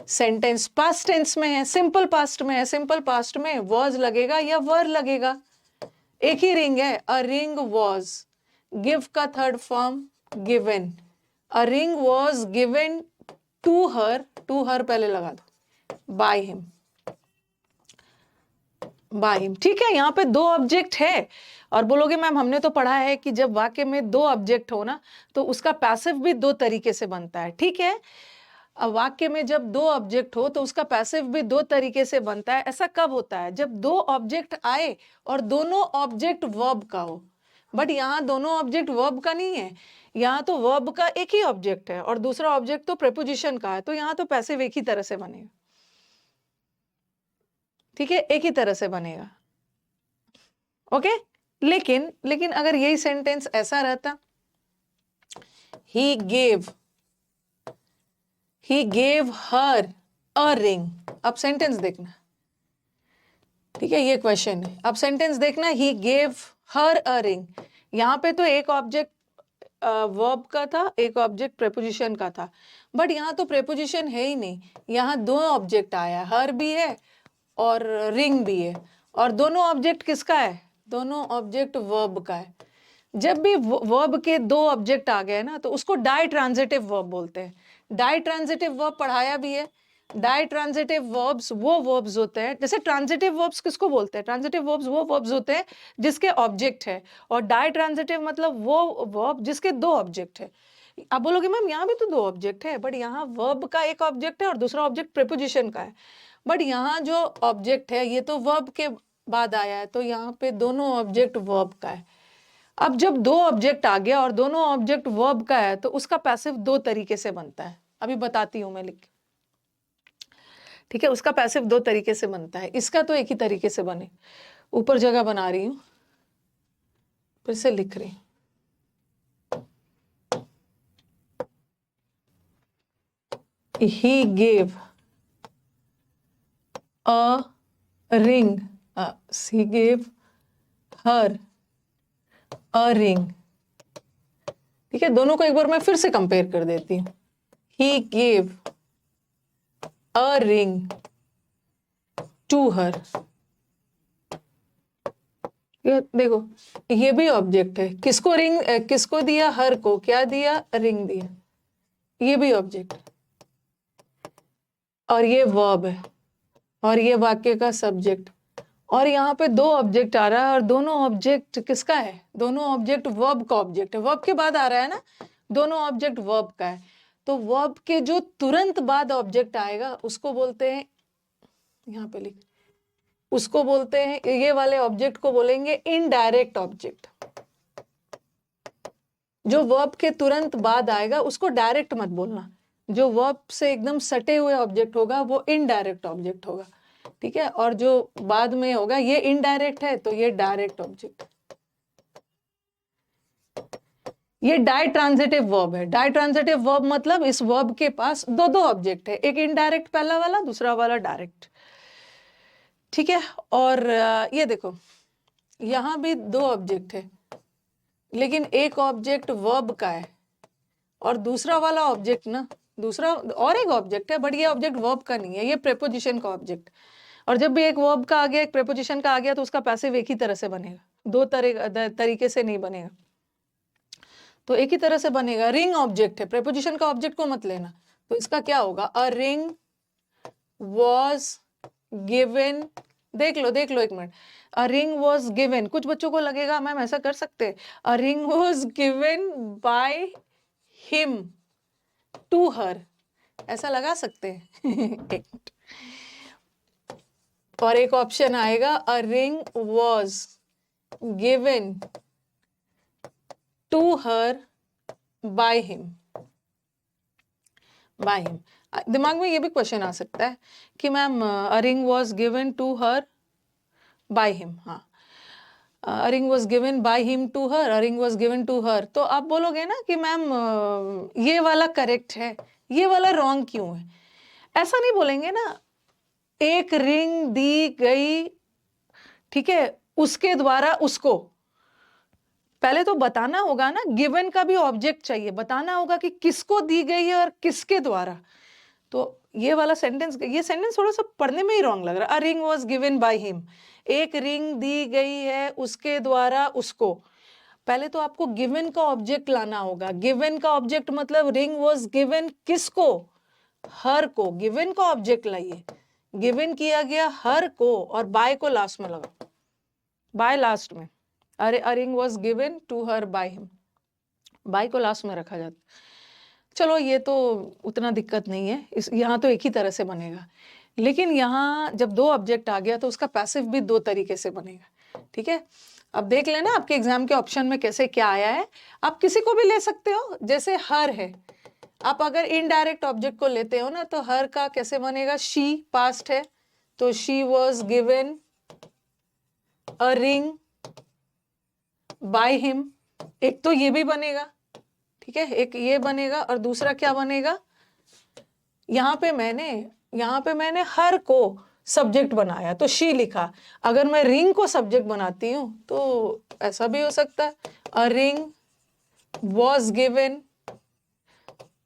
Sentence past tense में है, सिंपल पास्ट में है, सिंपल पास्ट में वॉज लगेगा या वर लगेगा, एक ही रिंग है। अ रिंग वॉज, गिव का third form given, a ring was given to her, to her पहले लगा दो, बाय हिम, बाय हिम। ठीक है, यहाँ पे दो ऑब्जेक्ट है। और बोलोगे मैम हमने तो पढ़ा है कि जब वाक्य में दो ऑब्जेक्ट हो ना, तो उसका पैसिव भी दो तरीके से बनता है। ठीक है, अब वाक्य में जब दो ऑब्जेक्ट हो तो उसका पैसिव भी दो तरीके से बनता है। ऐसा कब होता है? जब दो ऑब्जेक्ट आए और दोनों ऑब्जेक्ट वर्ब का हो। बट यहाँ दोनों ऑब्जेक्ट वर्ब का नहीं है, यहाँ तो वर्ब का एक ही ऑब्जेक्ट है और दूसरा ऑब्जेक्ट तो प्रेपोजिशन का है, तो यहाँ तो पैसिव एक ही तरह से बनेगा। ठीक है, एक ही तरह से बनेगा। ओके, लेकिन अगर यही सेंटेंस ऐसा रहता, he gave her a ring। अब सेंटेंस देखना, ठीक है, ये क्वेश्चन है। अब सेंटेंस देखना, he gave her a ring। यहाँ पे तो एक ऑब्जेक्ट वर्ब का था, एक ऑब्जेक्ट प्रेपोजिशन का था, बट यहाँ तो प्रेपोजिशन है ही नहीं, यहाँ दो ऑब्जेक्ट आया, हर भी है और रिंग भी है। और दोनों ऑब्जेक्ट किसका है? दोनों ऑब्जेक्ट वर्ब का है। जब भी वर्ब के दो ऑब्जेक्ट आ गए ना, तो उसको डाई ट्रांजिटिव वर्ब बोलते हैं। डाई ट्रांजिटिव वर्ब पढ़ाया भी है। डाई ट्रांजिटिव वर्ब्स वो वर्ब्स होते हैं, जैसे ट्रांजिटिव वर्ब्स किसको बोलते हैं? ट्रांजिटिव वर्ब्स वो वर्ब्स होते हैं जिसके ऑब्जेक्ट है, और डाई ट्रांजिटिव मतलब वो वर्ब जिसके दो ऑब्जेक्ट है। आप बोलोगे मैम यहाँ भी तो दो ऑब्जेक्ट है, बट यहाँ वर्ब का एक ऑब्जेक्ट है और दूसरा ऑब्जेक्ट प्रेपोजिशन का है। बट यहाँ जो ऑब्जेक्ट है ये तो वर्ब के बाद आया है, तो यहाँ पे दोनों ऑब्जेक्ट वर्ब का है। अब जब दो ऑब्जेक्ट आ गया और दोनों ऑब्जेक्ट वर्ब का है, तो उसका पैसिव दो तरीके से बनता है। अभी बताती हूं मैं लिख। ठीक है, उसका पैसिव दो तरीके से बनता है, इसका तो एक ही तरीके से बने। ऊपर जगह बना रही हूं, फिर से लिख रही हूं। He gave a ring. He gave her a ring. ठीक है, दोनों को एक बार मैं फिर से कंपेयर कर देती हूँ। He gave a ring to her. ये देखो, ये भी ऑब्जेक्ट है। किसको रिंग, किसको दिया? हर को। क्या दिया? रिंग दिया। ये भी ऑब्जेक्ट, और ये वर्ब है, और ये वाक्य का सब्जेक्ट, और यहाँ पे दो ऑब्जेक्ट आ रहा है, और दोनों ऑब्जेक्ट किसका है? दोनों ऑब्जेक्ट वर्ब का ऑब्जेक्ट है। वर्ब के बाद आ रहा है ना, दोनों ऑब्जेक्ट वर्ब का है। तो वर्ब के जो तुरंत बाद ऑब्जेक्ट आएगा उसको बोलते हैं, यहाँ पे लिख, उसको बोलते हैं, ये वाले ऑब्जेक्ट को बोलेंगे इनडायरेक्ट ऑब्जेक्ट। जो वर्ब के तुरंत बाद आएगा उसको डायरेक्ट मत बोलना, जो वर्ब से एकदम सटे हुए ऑब्जेक्ट होगा वो इनडायरेक्ट ऑब्जेक्ट होगा। ठीक है, और जो बाद में होगा ये इनडायरेक्ट है तो ये डायरेक्ट ऑब्जेक्ट। ये डाई ट्रांजिटिव वर्ब है। डाई ट्रांजिटिव वर्ब मतलब इस वर्ब के पास दो दो ऑब्जेक्ट है, एक इनडायरेक्ट पहला वाला, दूसरा वाला डायरेक्ट। ठीक है, और ये देखो यहां भी दो ऑब्जेक्ट है, लेकिन एक ऑब्जेक्ट वर्ब का है और दूसरा वाला ऑब्जेक्ट ना, दूसरा और एक ऑब्जेक्ट है, बट ये ऑब्जेक्ट वर्ब का नहीं है, ये प्रेपोजिशन का ऑब्जेक्ट। और जब भी एक वर्ब का आ गया, एक प्रेपोजिशन का आ गया, तो उसका पैसिव एक ही तरह से बनेगा, दो तरीके से नहीं बनेगा। तो एक ही तरह से बनेगा। रिंग ऑब्जेक्ट है, प्रेपोजिशन का ऑब्जेक्ट को मत लेना। तो इसका क्या होगा? A ring was given. देख लो एक मिनट। अ रिंग वॉज गिवन, कुछ बच्चों को लगेगा मैम ऐसा कर सकते, a ring was given by him to her, ऐसा लगा सकते हैं। और एक ऑप्शन आएगा, a ring was given to her by him. By him, दिमाग में ये भी क्वेश्चन आ सकता है कि ma'am a ring was given to her by him. हाँ, a ring was given by him to her, a ring was given to her. तो आप बोलोगे ना कि मैम ये वाला करेक्ट है, ये वाला रॉन्ग क्यों है? ऐसा नहीं बोलेंगे ना। एक रिंग दी गई, ठीक है, उसके द्वारा उसको। पहले तो बताना होगा ना, गिवन का भी ऑब्जेक्ट चाहिए, बताना होगा कि किसको दी गई है और किसके द्वारा। तो ये वाला सेंटेंस, ये सेंटेंस थोड़ा सा पढ़ने में ही रॉन्ग लग रहा है। A ring was given by him, एक रिंग दी गई है उसके द्वारा उसको। पहले तो आपको गिवन का ऑब्जेक्ट लाना होगा। गिवन का ऑब्जेक्ट मतलब रिंग वॉज गिवन किसको? हर को। गिवन का ऑब्जेक्ट लाइए, गिवन किया गया हर को, और बाय को लास्ट में लगा, बाय लास्ट में। अरे a ring was given to her by him, by को लास्ट में रखा जाता। चलो ये तो उतना दिक्कत नहीं है, इस यहाँ तो एक ही तरह से बनेगा। लेकिन यहाँ जब दो ऑब्जेक्ट आ गया तो उसका पैसिव भी दो तरीके से बनेगा। ठीक है, अब देख लेना आपके एग्जाम के ऑप्शन में कैसे क्या आया है। आप किसी को भी ले सकते हो, जैसे हर है, आप अगर इनडायरेक्ट ऑब्जेक्ट को लेते हो ना तो हर का कैसे बनेगा? शी, पास्ट है तो she was given a ring by him. एक तो ये भी बनेगा, ठीक है, एक ये बनेगा, और दूसरा क्या बनेगा? यहाँ पे मैंने हर को सब्जेक्ट बनाया तो शी लिखा। अगर मैं रिंग को सब्जेक्ट बनाती हूँ तो ऐसा भी हो सकता है, अ रिंग वॉज गिवन।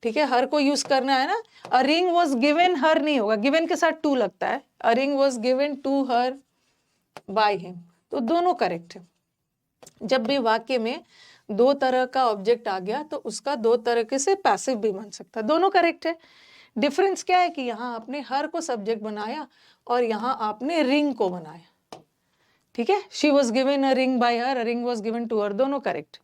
ठीक है, हर को यूज करना है ना, a ring was given her नहीं होगा, गिवन के साथ टू लगता है, a ring was given to her by him. तो दोनों करेक्ट है। जब भी वाक्य में दो तरह का ऑब्जेक्ट आ गया तो उसका दो तरीके से पैसिव भी बन सकता है, दोनों करेक्ट है। डिफरेंस क्या है कि यहाँ आपने हर को सब्जेक्ट बनाया और यहाँ आपने रिंग को बनाया। ठीक है, she was given a ring by her, a ring was given to her, दोनों करेक्ट।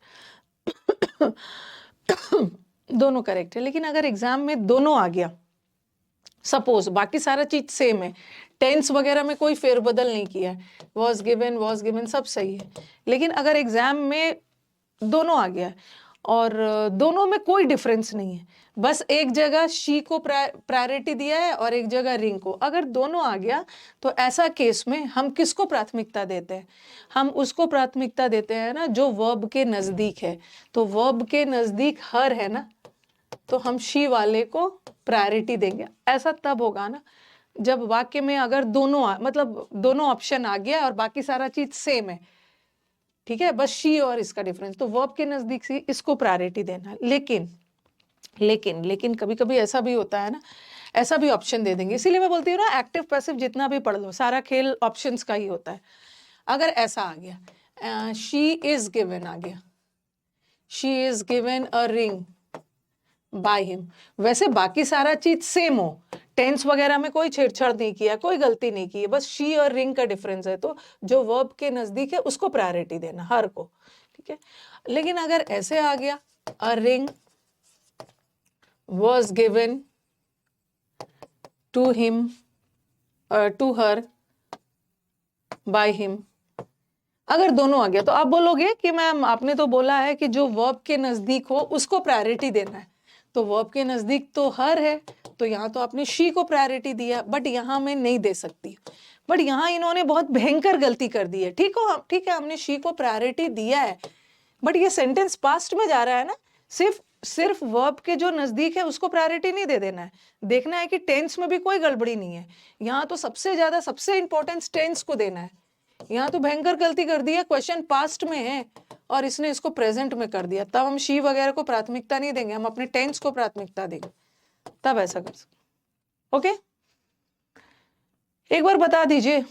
दोनों करेक्ट है। लेकिन अगर एग्जाम में दोनों आ गया, सपोज बाकी सारा चीज सेम है, टेंस वगैरह में कोई फेरबदल नहीं किया है, वॉज गिवन सब सही है, लेकिन अगर एग्जाम में दोनों आ गया और दोनों में कोई डिफरेंस नहीं है, बस एक जगह शी को प्रायोरिटी दिया है और एक जगह रिंग को। अगर दोनों आ गया तो ऐसा केस में हम किसको प्राथमिकता देते हैं? हम उसको प्राथमिकता देते हैं ना जो वर्ब के नजदीक है। तो वर्ब के नजदीक हर है ना, तो हम शी वाले को प्रायोरिटी देंगे। ऐसा तब होगा ना जब वाक्य में अगर मतलब दोनों ऑप्शन आ गया और बाकी सारा चीज सेम है, ठीक है, बस शी और इसका डिफरेंस, तो वर्ब के नजदीक से इसको प्रायोरिटी देना है। लेकिन कभी कभी ऐसा भी होता है ना, ऐसा भी ऑप्शन दे देंगे। इसीलिए मैं बोलती हूँ ना, एक्टिव पैसिव जितना भी पढ़ लो, सारा खेल ऑप्शंस का ही होता है। अगर ऐसा आ गया, शी इज गिवन आ गया, she is given a ring by him, वैसे बाकी सारा चीज सेम हो, टेंस वगैरह में कोई छेड़छाड़ नहीं किया, कोई गलती नहीं की है, बस शी और रिंग का डिफरेंस है, तो जो वर्ब के नजदीक है उसको प्रायोरिटी देना, हर को, ठीक है। लेकिन अगर ऐसे आ गया, a ring was given to him to her by him, अगर दोनों आ गया तो आप बोलोगे कि मैम आपने तो बोला है कि जो वर्ब के नजदीक हो उसको प्रायोरिटी देना है, तो वर्ब के नजदीक तो हर है, तो यहाँ तो आपने शी को प्रायोरिटी दिया, बट यहाँ मैं नहीं दे सकती। बट यहाँ इन्होंने बहुत भयंकर गलती कर दी है। ठीक है, हमने शी को प्रायोरिटी दिया है, बट ये सेंटेंस पास्ट में जा रहा है ना, सिर्फ वर्ब के जो नजदीक है उसको प्रायोरिटी नहीं दे देना है, देखना है कि टेंस में भी कोई गड़बड़ी नहीं है। यहाँ तो सबसे इंपॉर्टेंस टेंस को देना है। यहाँ तो भयंकर गलती कर दी है, क्वेश्चन पास्ट में है और इसने इसको प्रेजेंट में कर दिया, तब हम शी वगैरह को प्राथमिकता नहीं देंगे, हम अपने टेंस को प्राथमिकता देंगे, तब ऐसा कर सकते। ओके, एक बार बता दीजिए,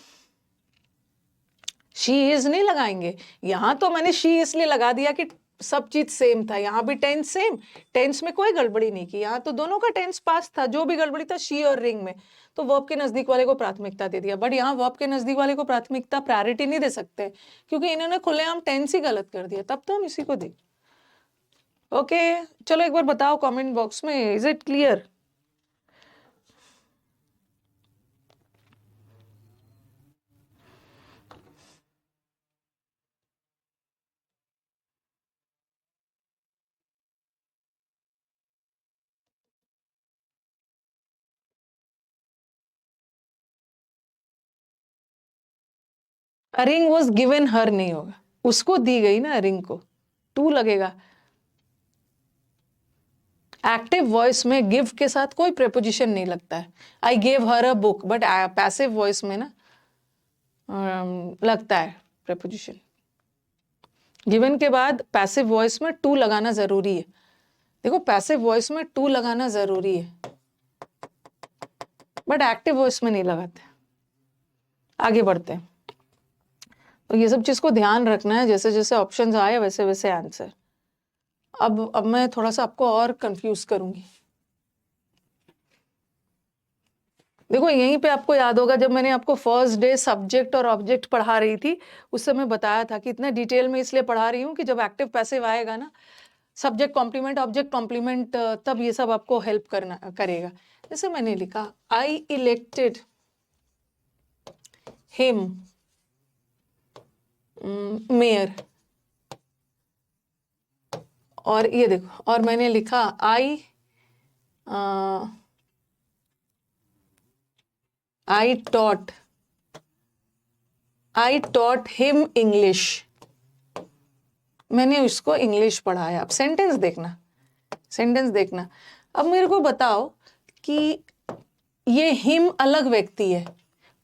शी इज नहीं लगाएंगे। यहां तो मैंने शी इसलिए लगा दिया कि सब चीज सेम था, यहाँ भी टेंस सेम, टेंस में कोई गड़बड़ी नहीं की, यहाँ तो दोनों का टेंस पास था, जो भी गड़बड़ी था शी और रिंग में, तो वर्ब के नजदीक वाले को प्राथमिकता दे दिया। बट यहाँ वर्ब के नजदीक वाले को प्राथमिकता प्रायोरिटी नहीं दे सकते, क्योंकि इन्होंने खुलेआम टेंस ही गलत कर दिया, तब तो हम इसी को दें। ओके, चलो एक बार बताओ कमेंट बॉक्स में, is it clear? Ring was given her नहीं होगा, उसको दी गई ना रिंग को, टू लगेगा। एक्टिव वॉइस में गिव के साथ कोई प्रेपोजिशन नहीं लगता है, I gave her a book, but passive voice में ना लगता है प्रेपोजिशन। गिवन के बाद पैसिव वॉइस में टू लगाना जरूरी है। देखो पैसिव वॉइस में टू लगाना जरूरी है, बट एक्टिव वॉइस में नहीं लगाते। आगे बढ़ते हैं, तो ये सब चीज को ध्यान रखना है, जैसे जैसे ऑप्शंस आए वैसे वैसे आंसर। अब मैं थोड़ा सा आपको और कंफ्यूज करूंगी। देखो यहीं पे आपको याद होगा, जब मैंने आपको फर्स्ट डे सब्जेक्ट और ऑब्जेक्ट पढ़ा रही थी, उस समय बताया था कि इतना डिटेल में इसलिए पढ़ा रही हूँ कि जब एक्टिव पैसिव आएगा ना, सब्जेक्ट कॉम्प्लीमेंट ऑब्जेक्ट कॉम्प्लीमेंट, तब ये सब आपको हेल्प करेगा। जैसे मैंने लिखा, आई इलेक्टेड हिम मेयर, और ये देखो, और मैंने लिखा आई टॉट हिम इंग्लिश, मैंने उसको इंग्लिश पढ़ाया। अब सेंटेंस देखना। अब मेरे को बताओ कि ये हिम अलग व्यक्ति है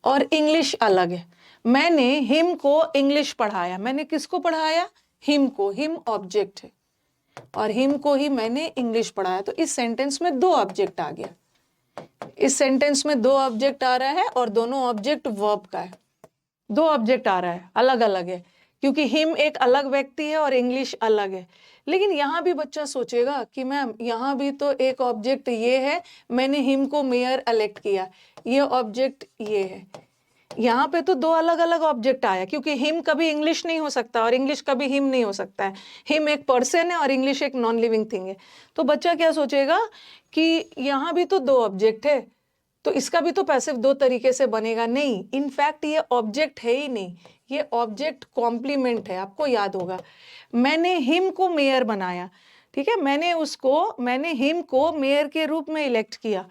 और इंग्लिश अलग है। मैंने हिम को इंग्लिश पढ़ाया, मैंने किसको पढ़ाया? हिम को, हिम ऑब्जेक्ट है और हिम को ही मैंने इंग्लिश पढ़ाया। तो इस सेंटेंस में दो ऑब्जेक्ट आ गया, इस सेंटेंस में दो ऑब्जेक्ट आ रहा है और दोनों ऑब्जेक्ट वर्ब का है। दो ऑब्जेक्ट आ रहा है, अलग अलग है, क्योंकि हिम एक अलग व्यक्ति है और इंग्लिश अलग है। लेकिन यहाँ भी बच्चा सोचेगा कि मैम यहाँ भी तो एक ऑब्जेक्ट ये है, मैंने हिम को मेयर इलेक्ट किया, ये ऑब्जेक्ट ये है। यहाँ पे तो दो अलग अलग ऑब्जेक्ट आया, क्योंकि हिम कभी इंग्लिश नहीं हो सकता और इंग्लिश कभी हिम नहीं हो सकता है। हिम एक पर्सन है और इंग्लिश एक नॉन लिविंग थिंग है। तो बच्चा क्या सोचेगा कि यहाँ भी तो दो ऑब्जेक्ट है, तो इसका भी तो पैसिव दो तरीके से बनेगा। नहीं, इनफैक्ट ये ऑब्जेक्ट है ही नहीं, ये ऑब्जेक्ट कॉम्प्लीमेंट है। आपको याद होगा, मैंने हिम को मेयर बनाया, ठीक है, मैंने हिम को मेयर के रूप में इलेक्ट किया,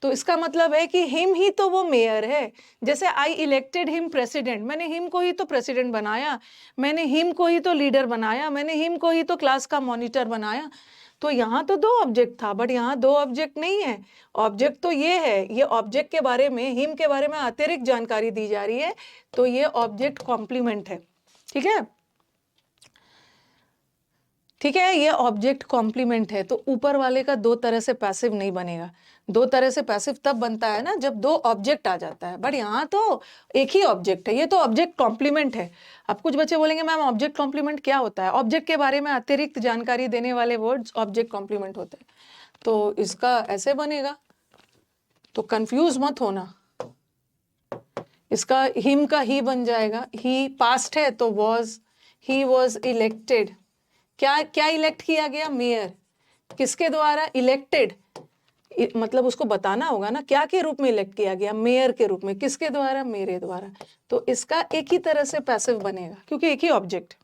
तो इसका मतलब है कि हिम ही तो वो मेयर है। जैसे आई इलेक्टेड हिम प्रेसिडेंट, मैंने हिम को ही तो प्रेसिडेंट बनाया, मैंने हिम को ही तो लीडर बनाया, मैंने हिम को ही तो क्लास का मॉनिटर बनाया। तो यहाँ तो 2 ऑब्जेक्ट था, बट यहाँ 2 ऑब्जेक्ट नहीं है। ऑब्जेक्ट तो ये है, ये ऑब्जेक्ट के बारे में, हिम के बारे में अतिरिक्त जानकारी दी जा रही है, तो ये ऑब्जेक्ट कॉम्प्लीमेंट है। ठीक है, ठीक है, ये ऑब्जेक्ट कॉम्प्लीमेंट है। तो ऊपर वाले का 2 तरह से पैसिव नहीं बनेगा। 2 तरह से पैसिव तब बनता है ना जब 2 ऑब्जेक्ट आ जाता है, बट यहाँ तो एक ही ऑब्जेक्ट है, ये तो ऑब्जेक्ट कॉम्प्लीमेंट है। अब कुछ बच्चे बोलेंगे मैम ऑब्जेक्ट कॉम्प्लीमेंट क्या होता है? ऑब्जेक्ट के बारे में अतिरिक्त जानकारी देने वाले वर्ड्स ऑब्जेक्ट कॉम्प्लीमेंट होते हैं। तो इसका ऐसे बनेगा, तो कंफ्यूज मत होना। इसका हिम का ही बन जाएगा, ही पास्ट है तो वॉज, ही वॉज इलेक्टेड। क्या क्या इलेक्ट किया गया? मेयर। किसके द्वारा इलेक्टेड? मतलब उसको बताना होगा ना क्या के रूप में इलेक्ट किया गया? मेयर के रूप में। किसके द्वारा? मेरे द्वारा। तो इसका एक ही तरह से पैसिव बनेगा, क्योंकि एक ही ऑब्जेक्ट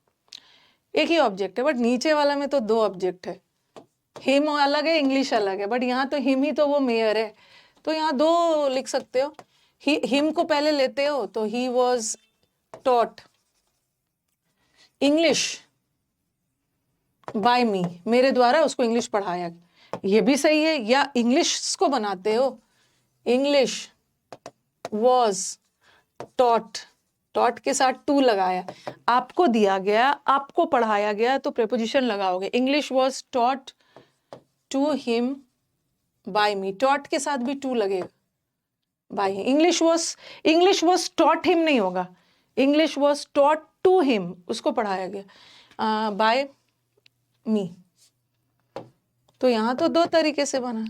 है, बट नीचे वाला में तो 2 ऑब्जेक्ट है। हिम अलग है, इंग्लिश अलग है, बट यहाँ तो हिम ही तो वो मेयर है, तो यहाँ 2 लिख सकते हो। हिम को पहले लेते हो तो he was taught English by me, मेरे द्वारा उसको इंग्लिश पढ़ाया, ये भी सही है। या इंग्लिश को बनाते हो, इंग्लिश वॉज टॉट, टॉट के साथ टू लगाया, आपको दिया गया, आपको पढ़ाया गया, तो प्रेपोजिशन लगाओगे। English was taught to him by me, taught के साथ भी टू लगेगा, by him. English was taught him नहीं होगा, English was taught to him, उसको पढ़ाया गया बाय मी। तो यहाँ तो 2 तरीके से बना।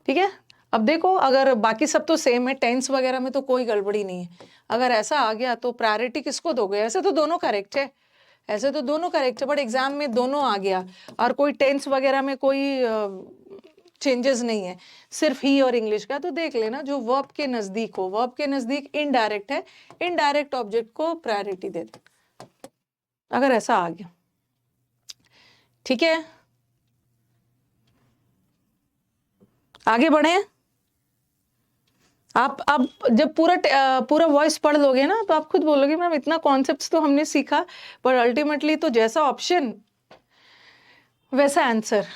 ठीक है, अब देखो, अगर बाकी सब तो सेम है, टेंस वगैरह में तो कोई गड़बड़ी नहीं है। अगर ऐसा आ गया तो प्रायोरिटी किसको दोगे? ऐसे तो दोनों करेक्ट है, बट एग्जाम में दोनों आ गया और कोई टेंस वगैरह में कोई चेंजेस नहीं है, सिर्फ ही और इंग्लिश का, तो देख लेना जो वर्ब के नजदीक हो। वर्ब के नजदीक इनडायरेक्ट है, इनडायरेक्ट ऑब्जेक्ट को प्रायोरिटी दे दे, अगर ऐसा आ गया। ठीक है, आगे बढ़े। आप अब जब पूरा वॉइस पढ़ लोगे ना तो आप खुद बोलोगे मैम इतना कॉन्सेप्ट्स तो हमने सीखा, पर अल्टीमेटली तो जैसा ऑप्शन वैसा आंसर।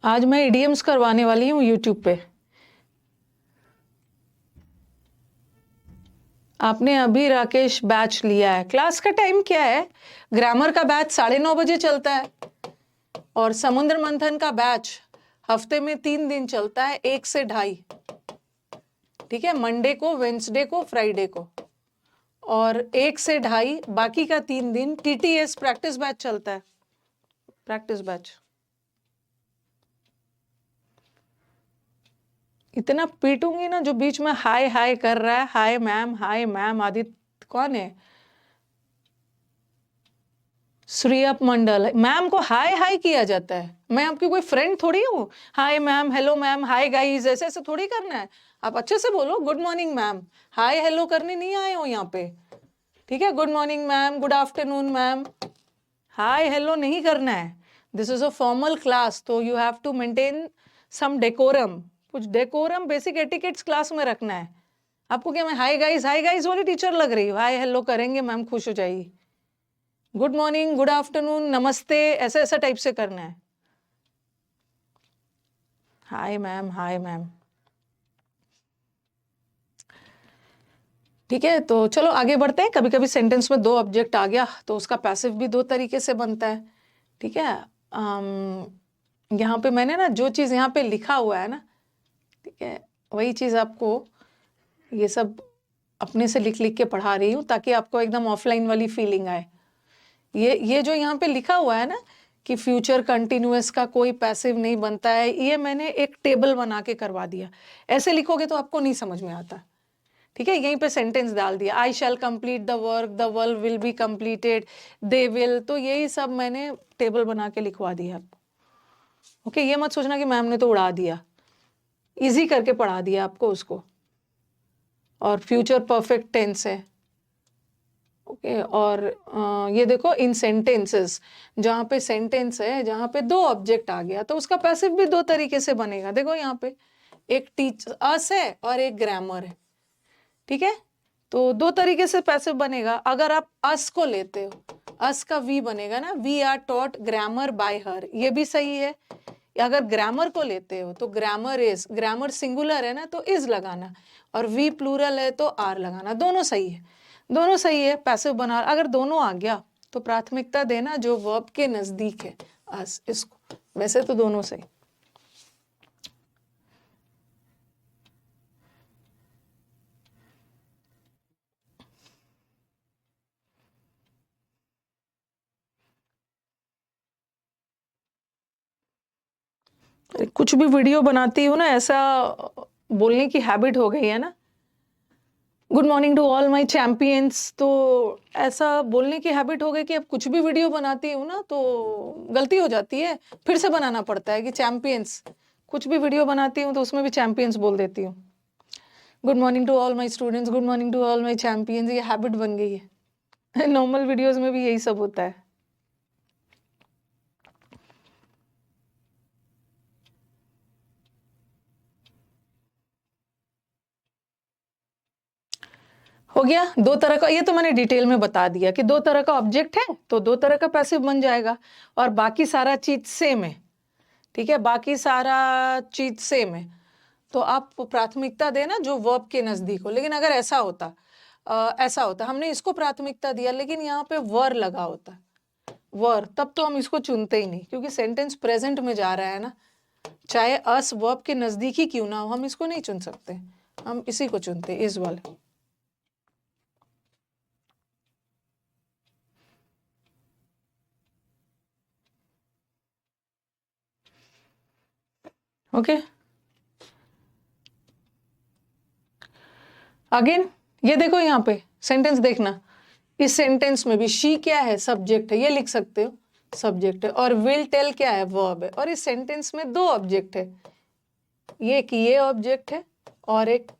आज मैं इडियम्स करवाने वाली हूँ यूट्यूब पे। आपने अभी राकेश बैच लिया है, क्लास का टाइम क्या है? ग्रामर का बैच 9:30 बजे चलता है, और समुद्र मंथन का बैच हफ्ते में 3 दिन चलता है, 1 से 2:30। ठीक है, मंडे को, वेंसडे को, फ्राइडे को, और 1 से 2:30 बाकी का 3 दिन TTS प्रैक्टिस बैच चलता है, प्रैक्टिस बैच। इतना पीटूंगी ना जो बीच में हाय हाय कर रहा है, हाय मैम। आदित्य कौन है? श्रीअप मंडल। मैम को हाय हाय किया जाता है, मैं आपकी कोई फ्रेंड थोड़ी हूँ। Hi ma'am, hello ma'am, hi guys, ऐसे ऐसे थोड़ी करना है। आप अच्छे से बोलो good morning ma'am, hi hello करने नहीं आए हो यहाँ पे। ठीक है, good morning ma'am, good afternoon ma'am, hi hello नहीं करना है। This is a formal class, तो you have to maintain some decorum, कुछ डेकोरम, बेसिक एटिकेट्स क्लास में रखना है। आपको क्या मैं हाय गाइस वाली टीचर लग रही हूँ? हाय हेलो करेंगे मैम खुश हो जाएगी। गुड मॉर्निंग, गुड आफ्टरनून, नमस्ते, ऐसा ऐसा टाइप से करना है। Hi ma'am. ठीक है, तो चलो आगे बढ़ते हैं। कभी कभी सेंटेंस में 2 ऑब्जेक्ट आ गया तो उसका पैसिव भी 2 तरीके से बनता है। ठीक है, यहाँ पे मैंने ना जो चीज़ यहाँ पे लिखा हुआ है ना, ठीक है, वही चीज़ आपको ये सब अपने से लिख लिख के पढ़ा रही हूँ ताकि आपको एकदम ऑफलाइन वाली फीलिंग आए। ये जो यहाँ पे लिखा हुआ है ना कि फ्यूचर कंटिन्यूअस का कोई पैसिव नहीं बनता है, ये मैंने एक टेबल बना के करवा दिया। ऐसे लिखोगे तो आपको नहीं समझ में आता। ठीक है, यहीं पे सेंटेंस डाल दिया, I shall complete the work, the work will be completed, they will, तो यही सब मैंने टेबल बना के लिखवा दिया आपको। ओके, ये मत सोचना कि मैम ने तो उड़ा दिया, इजी करके पढ़ा दिया आपको उसको। और फ्यूचर परफेक्ट टेंस है, ओके। और ये देखो इन सेंटेंसेस, जहाँ पे सेंटेंस है, जहाँ पे दो ऑब्जेक्ट आ गया तो उसका पैसिव भी दो तरीके से बनेगा। देखो यहाँ पे एक टीच अस है और एक ग्रामर है, ठीक है। तो दो तरीके से पैसिव बनेगा। अगर आप अस को लेते हो, अस का वी बनेगा ना, we are taught grammar by her, ये भी सही है। अगर ग्रामर को लेते हो तो ग्रामर इज, ग्रामर सिंगुलर है ना तो इज लगाना, और वी प्लूरल है तो आर लगाना, दोनों सही है, दोनों सही है। पैसिव बना, अगर दोनों आ गया तो प्राथमिकता देना जो वर्ब के नजदीक है अस, इसको। वैसे तो दोनों सही। कुछ भी वीडियो बनाती हूँ ना, ऐसा बोलने की हैबिट हो गई है ना, good morning to all my champions, तो ऐसा बोलने की हैबिट हो गई कि अब कुछ भी वीडियो बनाती हूँ ना तो गलती हो जाती है, फिर से बनाना पड़ता है कि चैंपियंस। कुछ भी वीडियो बनाती हूँ तो उसमें भी चैंपियंस बोल देती हूँ। Good morning to all my students, good morning to all my champions, ये हैबिट बन गई है। नॉर्मल वीडियोस में भी यही सब होता है। हो गया। दो तरह का, ये तो मैंने डिटेल में बता दिया कि दो तरह का ऑब्जेक्ट है तो दो तरह का पैसिव बन जाएगा, और बाकी सारा चीज सेम है, ठीक है। बाकी सारा चीज सेम है, तो आप प्राथमिकता देना जो वर्ब के नजदीक हो। लेकिन अगर ऐसा होता, ऐसा होता हमने इसको प्राथमिकता दिया लेकिन यहाँ पे वर लगा होता, वर, तब तो हम इसको चुनते ही नहीं, क्योंकि सेंटेंस प्रेजेंट में जा रहा है ना, चाहे अस वर्ब के नजदीक ही क्यों ना हो, हम इसको नहीं चुन सकते, हम इसी को चुनते, इस वाले। ओके, अगेन ये देखो यहाँ पे सेंटेंस देखना, इस सेंटेंस में भी शी क्या है, सब्जेक्ट है, ये लिख सकते हो सब्जेक्ट है, और विल टेल क्या है, वर्ब है। और इस सेंटेंस में दो ऑब्जेक्ट है, ये कि ये ऑब्जेक्ट है और एक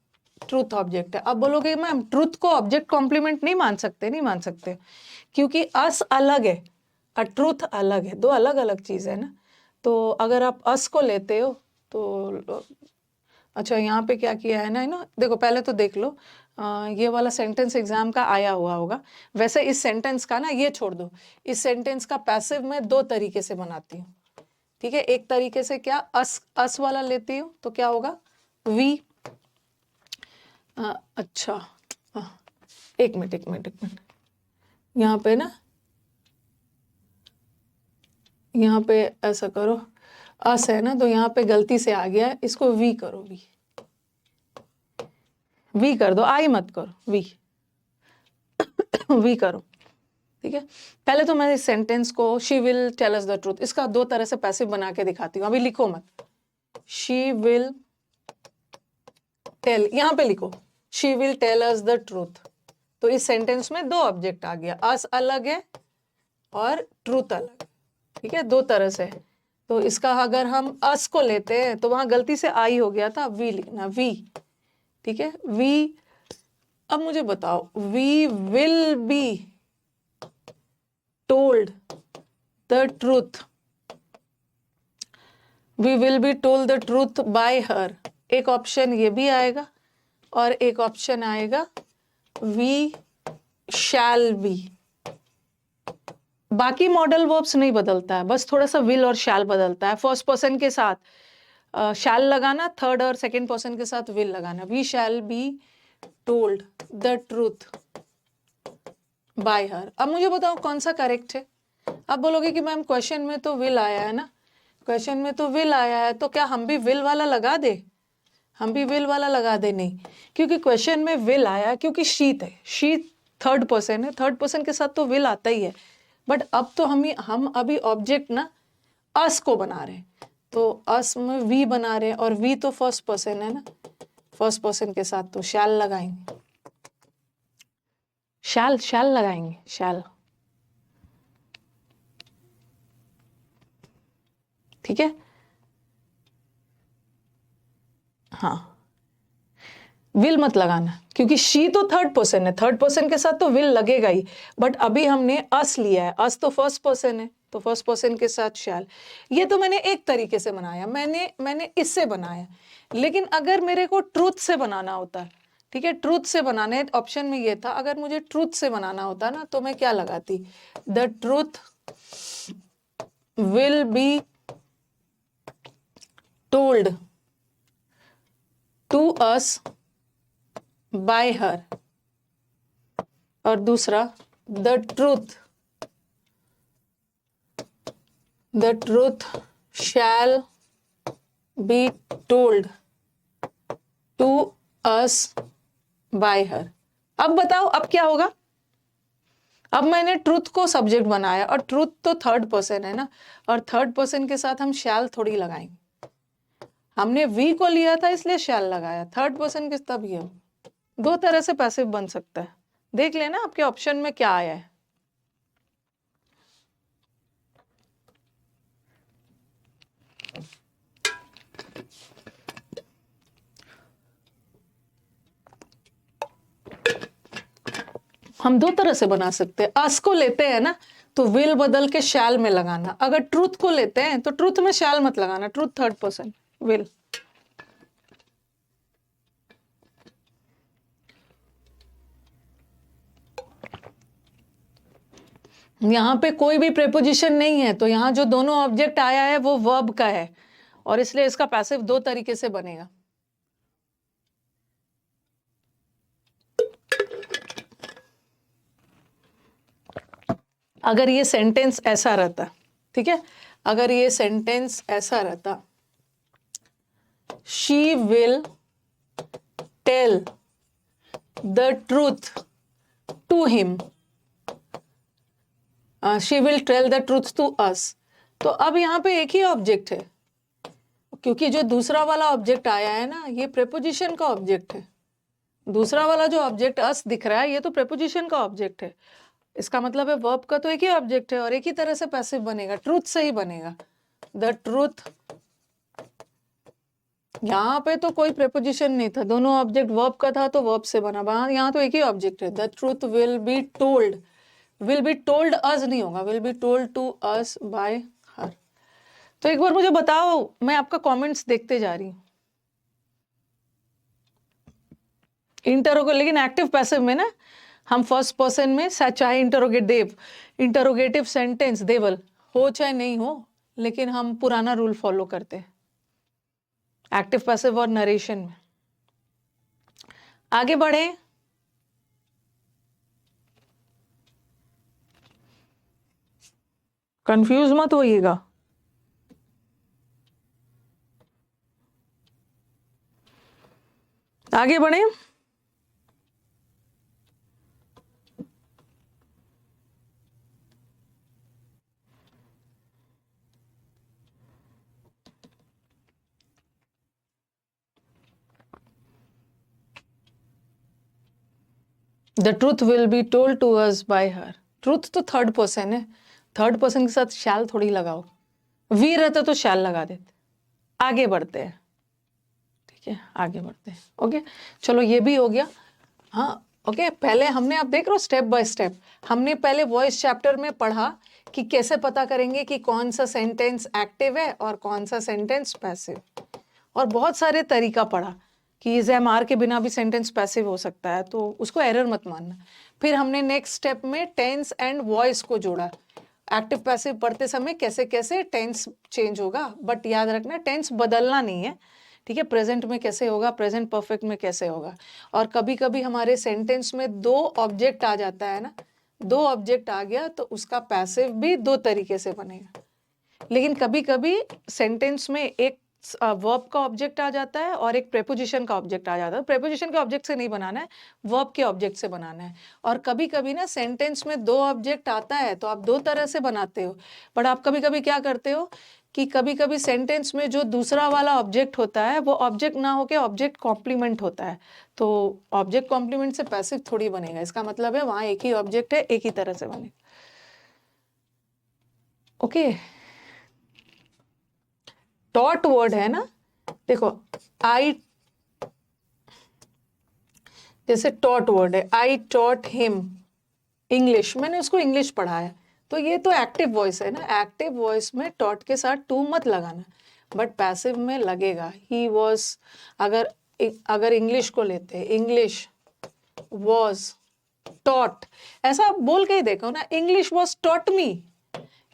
ट्रूथ ऑब्जेक्ट है। अब बोलोगे मैम ट्रूथ को ऑब्जेक्ट कॉम्प्लीमेंट नहीं मान सकते, नहीं मान सकते, क्योंकि अस अलग है और ट्रूथ अलग है, दो अलग अलग चीज है ना। तो अगर आप अस को लेते हो तो, अच्छा यहाँ पे क्या किया है ना, देखो पहले तो देख लो, ये वाला सेंटेंस एग्जाम का आया हुआ होगा। वैसे इस सेंटेंस का ना, ये छोड़ दो, इस सेंटेंस का पैसिव मैं दो तरीके से बनाती हूँ, ठीक है। एक तरीके से क्या, अस वाला लेती हूँ तो क्या होगा, वी, अच्छा, एक मिनट एक मिनट एक मिनट, यहाँ पे ना, यहाँ पे ऐसा करो, अस है ना तो यहाँ पे गलती से आ गया है, इसको वी करो, वी, वी कर दो, आई मत करो, वी, वी करो, ठीक है। पहले तो मैं इस सेंटेंस को, she will tell us the truth, इसका दो तरह से पैसिव बना के दिखाती हूँ, अभी लिखो मत, शी विल टेल, यहाँ पे लिखो she will tell us the truth. तो इस सेंटेंस में दो ऑब्जेक्ट आ गया, अस अलग है और ट्रूथ अलग, ठीक है, दो तरह से। तो इसका अगर हम अस को लेते हैं तो वहां गलती से आई हो गया था, वी लिखना, वी, ठीक है, वी। अब मुझे बताओ, we will be told the truth, we will be told the truth by her, एक ऑप्शन ये भी आएगा और एक ऑप्शन आएगा वी शैल बी। बाकी मॉडल वर्ब्स नहीं बदलता है, बस थोड़ा सा विल और शैल बदलता है। फर्स्ट पर्सन के साथ शैल लगाना, थर्ड और सेकंड पर्सन के साथ विल लगाना, we shall be told the truth by her. अब मुझे बताओ कौन सा करेक्ट है। अब बोलोगे कि मैम क्वेश्चन में तो विल आया है ना, क्वेश्चन में तो विल आया है तो क्या हम भी विल वाला लगा दे, हम भी विल वाला लगा दे, नहीं, क्योंकि क्वेश्चन में विल आया क्योंकि शीत है, शीत थर्ड पर्सन है, थर्ड पर्सन के साथ तो विल आता ही है। बट अब तो हम अभी ऑब्जेक्ट ना अस को बना रहे हैं, तो अस में वी बना रहे हैं, और वी तो फर्स्ट पर्सन है ना, फर्स्ट पर्सन के साथ तो शैल लगाएंगे, शैल शैल लगाएंगे, शैल, ठीक है। हाँ, विल मत लगाना, क्योंकि शी तो थर्ड पर्सन है, थर्ड पर्सन के साथ तो विल लगेगा ही, बट अभी हमने अस लिया है, अस तो फर्स्ट पर्सन है, तो फर्स्ट पर्सन के साथ शैल। ये तो मैंने एक तरीके से बनाया, मैंने इससे बनाया, लेकिन अगर मेरे को ट्रूथ से बनाना होता, ठीक है, ट्रूथ से बनाने ऑप्शन में ये था, अगर मुझे ट्रूथ से बनाना होता ना तो मैं क्या लगाती, the truth will be told to us by her, और दूसरा the truth shall be told to us by her. अब बताओ अब क्या होगा, अब मैंने ट्रूथ को सब्जेक्ट बनाया, और ट्रूथ तो थर्ड पर्सन है ना, और थर्ड पर्सन के साथ हम शैल थोड़ी लगाएंगे, हमने वी को लिया था इसलिए शैल लगाया, थर्ड पर्सन के तब ये दो तरह से पैसिव बन सकता है। देख लेना आपके ऑप्शन में क्या आया है। हम दो तरह से बना सकते हैं, अस को लेते हैं ना तो विल बदल के शैल में लगाना, अगर ट्रूथ को लेते हैं तो ट्रूथ में शैल मत लगाना, ट्रूथ थर्ड पर्सन, विल। यहाँ पे कोई भी प्रेपोजिशन नहीं है, तो यहाँ जो दोनों ऑब्जेक्ट आया है वो वर्ब का है, और इसलिए इसका पैसिव दो तरीके से बनेगा। अगर ये सेंटेंस ऐसा रहता, ठीक है, अगर ये सेंटेंस ऐसा रहता, she will tell the truth to him, she will tell the truth to us, तो अब यहाँ पे एक ही ऑब्जेक्ट है, क्योंकि जो दूसरा वाला ऑब्जेक्ट आया है ना ये प्रेपोजिशन का ऑब्जेक्ट है, दूसरा वाला जो ऑब्जेक्ट अस दिख रहा है ये तो प्रेपोजिशन का ऑब्जेक्ट है, इसका मतलब है वर्ब का तो एक ही ऑब्जेक्ट है और एक ही तरह से पैसिव बनेगा, ट्रूथ से ही बनेगा। द ट्रूथ, यहाँ पे तो कोई प्रेपोजिशन नहीं था, दोनों ऑब्जेक्ट वर्ब का था तो वर्ब से बना, यहाँ तो एक ही ऑब्जेक्ट है। The truth will be told, will be told us नहीं होगा, will be told to us by her. तो एक बार मुझे बताओ, मैं आपका कमेंट्स देखते जा रही हूँ, लेकिन एक्टिव पैसिव में ना हम फर्स्ट पर्सन में चाहे इंटरोगेटिव सेंटेंस देवल हो चाहे नहीं हो, लेकिन हम पुराना रूल फॉलो करते हैं एक्टिव पैसिव और नरेशन में। आगे बढ़े, कंफ्यूज मत होइएगा। आगे बढ़े, the truth will be told to us by her, truth तो थर्ड पर्सन है, थर्ड पर्सन के साथ शैल थोड़ी लगाओ, वी रहता तो शैल लगा देते। आगे बढ़ते हैं, ठीक है, आगे बढ़ते हैं। ओके, चलो ये भी हो गया। हाँ ओके, पहले हमने, आप देख रहे हो स्टेप बाय स्टेप, हमने पहले वॉइस चैप्टर में पढ़ा कि कैसे पता करेंगे कि कौन सा सेंटेंस एक्टिव है और कौन सा सेंटेंस पैसिव, और बहुत सारे तरीका पढ़ा कि इज एम आर के बिना भी सेंटेंस पैसिव हो सकता है, तो उसको एरर मत मानना। फिर हमने नेक्स्ट स्टेप में टेंस एंड वॉइस को जोड़ा, एक्टिव पैसिव पढ़ते समय कैसे कैसे टेंस चेंज होगा, बट याद रखना टेंस बदलना नहीं है, ठीक है, प्रेजेंट में कैसे होगा, प्रेजेंट परफेक्ट में कैसे होगा। और कभी कभी हमारे सेंटेंस में दो ऑब्जेक्ट आ जाता है ना, दो ऑब्जेक्ट आ गया तो उसका पैसिव भी दो तरीके से बनेगा, लेकिन कभी कभी सेंटेंस में एक वर्ब का ऑब्जेक्ट आ जाता है और एक प्रेपोजिशन का ऑब्जेक्ट आ जाता है, प्रेपोजिशन के ऑब्जेक्ट से नहीं बनाना है, वर्ब के ऑब्जेक्ट से बनाना है। और कभी कभी ना सेंटेंस में दो ऑब्जेक्ट आता है तो आप दो तरह से बनाते हो, बट आप कभी कभी क्या करते हो कि कभी कभी सेंटेंस में जो दूसरा वाला ऑब्जेक्ट होता है वो ऑब्जेक्ट ना होके ऑब्जेक्ट कॉम्प्लीमेंट होता है, तो ऑब्जेक्ट कॉम्प्लीमेंट से पैसिव थोड़ी बनेगा, इसका मतलब है वहां एक ही ऑब्जेक्ट है, एक ही तरह से बनेगा। ओके, टॉट वर्ड है ना, देखो आई जैसे टॉट वर्ड है, आई टॉट हिम इंग्लिश, मैंने उसको इंग्लिश पढ़ाया, तो ये तो एक्टिव वॉइस है ना। एक्टिव वॉइस में टॉट के साथ टू मत लगाना, बट पैसिव में लगेगा। ही वॉज, अगर इंग्लिश को लेते हैं, इंग्लिश वॉज टॉट, ऐसा आप बोल के ही देखो ना, इंग्लिश वॉज टॉट मी,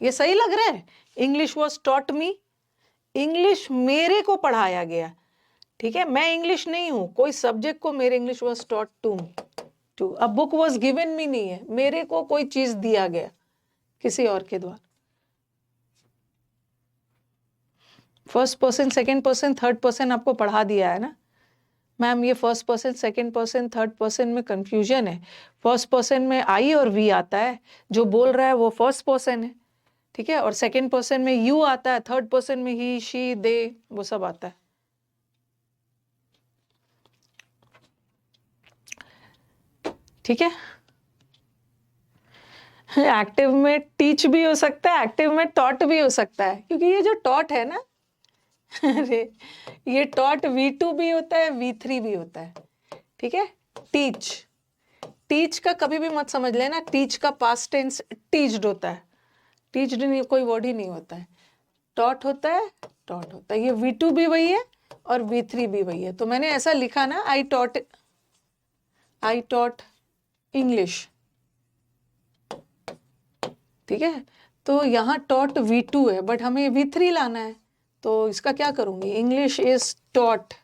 ये सही लग रहा है? English was taught me, English मेरे को पढ़ाया गया, ठीक है, मैं इंग्लिश नहीं हूं, कोई सब्जेक्ट को मेरे English was taught to me too. अब बुक वॉज गिवन मी नहीं है, मेरे को कोई चीज दिया गया किसी और के द्वारा। First person, second person, third person आपको पढ़ा दिया है ना मैम। ये first person, second person, third person में कंफ्यूजन है। फर्स्ट पर्सन में आई और वी आता है, जो बोल रहा है वो फर्स्ट पर्सन है, ठीक है, और सेकंड पर्सन में यू आता है, थर्ड पर्सन में ही, शी, दे, वो सब आता है। ठीक है, एक्टिव में टीच भी हो सकता है, एक्टिव में टॉट भी हो सकता है, क्योंकि ये जो टॉट है ना अरे ये टॉट V2 भी होता है, V3 भी होता है, ठीक है। टीच, टीच का कभी भी मत समझ लेना, टीच का पास्ट टेंस टीच्ड होता है, टीच्ड नहीं, कोई वर्ड ही नहीं होता है, टॉट होता है, टॉट होता है। ये V2 भी वही है और V3 भी वही है, तो मैंने ऐसा लिखा ना, आई टॉट इंग्लिश, ठीक है। तो यहाँ टॉट V2 है, बट हमें V3 लाना है, तो इसका क्या करूंगी, English is taught,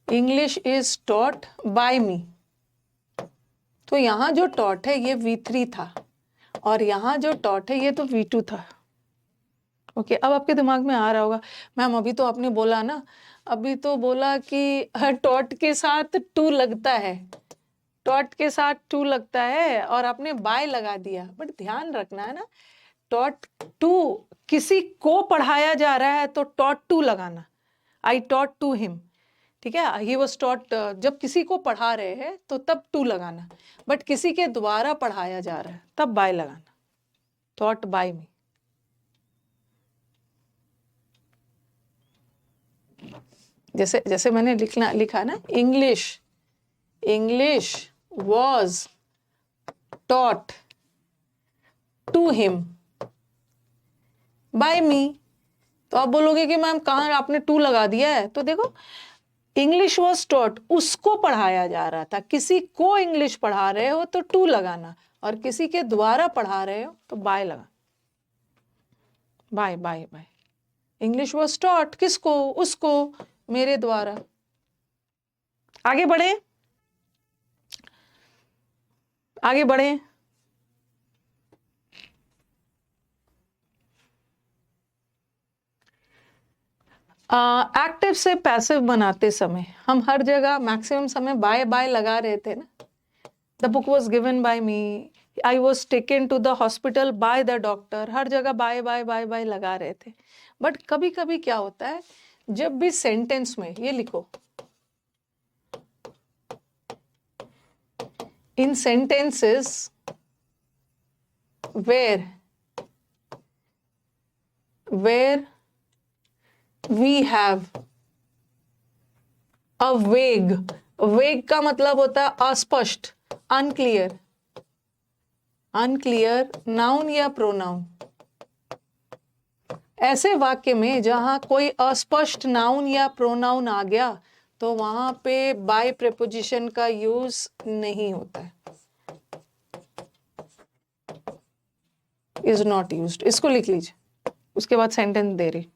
English is taught by me. तो यहाँ जो टॉट है ये V3 था, और यहाँ जो टॉट है ये तो V2 था। ओके, अब आपके दिमाग में आ रहा होगा, मैम अभी तो आपने बोला ना, अभी तो बोला कि टॉट के साथ टू लगता है, टॉट के साथ टू लगता है, और आपने बाय लगा दिया, बट ध्यान रखना है ना, टॉट टू किसी को पढ़ाया जा रहा है तो टॉट टू लगाना, आई टॉट टू हिम, ठीक है, ही वॉज टॉट, जब किसी को पढ़ा रहे हैं तो तब टू लगाना, बट किसी के द्वारा पढ़ाया जा रहा है तब बाय लगाना, टॉट बाय मी। जैसे जैसे मैंने लिखा ना, English was taught to him by me. तो आप बोलोगे कि मैम कहाँ आपने टू लगा दिया है, तो देखो, इंग्लिश वॉज टॉट, उसको पढ़ाया जा रहा था, किसी को इंग्लिश पढ़ा रहे हो तो टू लगाना, और किसी के द्वारा पढ़ा रहे हो तो बाय लगाना, by by by. English was taught किसको, उसको, मेरे द्वारा। आगे बढ़े, आगे बढ़े। एक्टिव से पैसिव बनाते समय हम हर जगह मैक्सिमम समय बाय बाय लगा रहे थे ना। The book was given by me, I was taken to the hospital by the doctor, हर जगह बाय बाय बाय बाय लगा रहे थे। बट कभी कभी क्या होता है, जब भी सेंटेंस में, ये लिखो, in sentences where we have a vague, vague का मतलब होता है अस्पष्ट, अनक्लियर, अनक्लियर नाउन या प्रोनाउन। ऐसे वाक्य में जहां कोई अस्पष्ट नाउन या प्रोनाउन आ गया तो वहां पे बाय प्रेपोजिशन का यूज नहीं होता है, इज नॉट यूज्ड। इसको लिख लीजिए, उसके बाद सेंटेंस दे रही।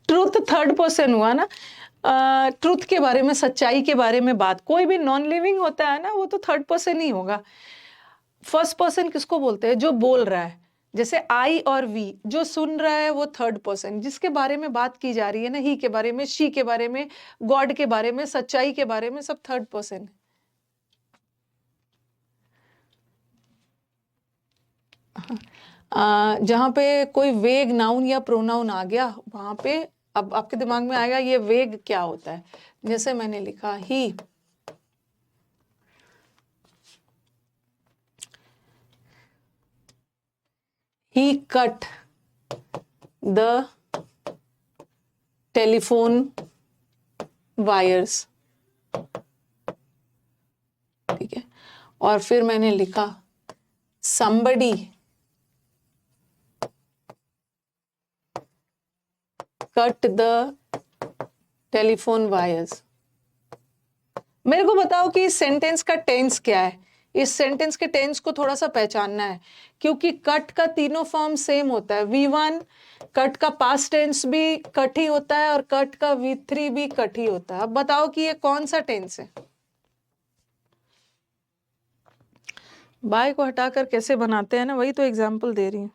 ट्रूथ थर्ड पर्सन हुआ ना, ट्रूथ के बारे में, सच्चाई के बारे में बात, कोई भी नॉन लिविंग होता है ना वो तो थर्ड पर्सन ही होगा। फर्स्ट पर्सन किसको बोलते हैं, जो बोल रहा है, जैसे आई और वी, जो सुन रहा है वो थर्ड पर्सन, जिसके बारे में बात की जा रही है ना, ही के बारे में, शी के बारे में, गॉड के बारे में, सच्चाई के बारे में, सब थर्ड पर्सन है। जहां पे कोई वेग नाउन या प्रोनाउन आ गया वहां पे अब आपके दिमाग में आएगा ये वेग क्या होता है। जैसे मैंने लिखा he cut the telephone wires, ठीक है। और फिर मैंने लिखा somebody cut the telephone wires। मेरे को बताओ कि इस सेंटेंस का टेंस क्या है। इस सेंटेंस के टेंस को थोड़ा सा पहचानना है, क्योंकि कट का तीनों फॉर्म सेम होता है। V1 कट का पास्ट टेंस भी कट ही होता है और कट का V3 भी कट ही होता है। अब बताओ कि ये कौन सा टेंस है। बाय को हटाकर कैसे बनाते हैं ना, वही तो एग्जाम्पल दे रही हूँ।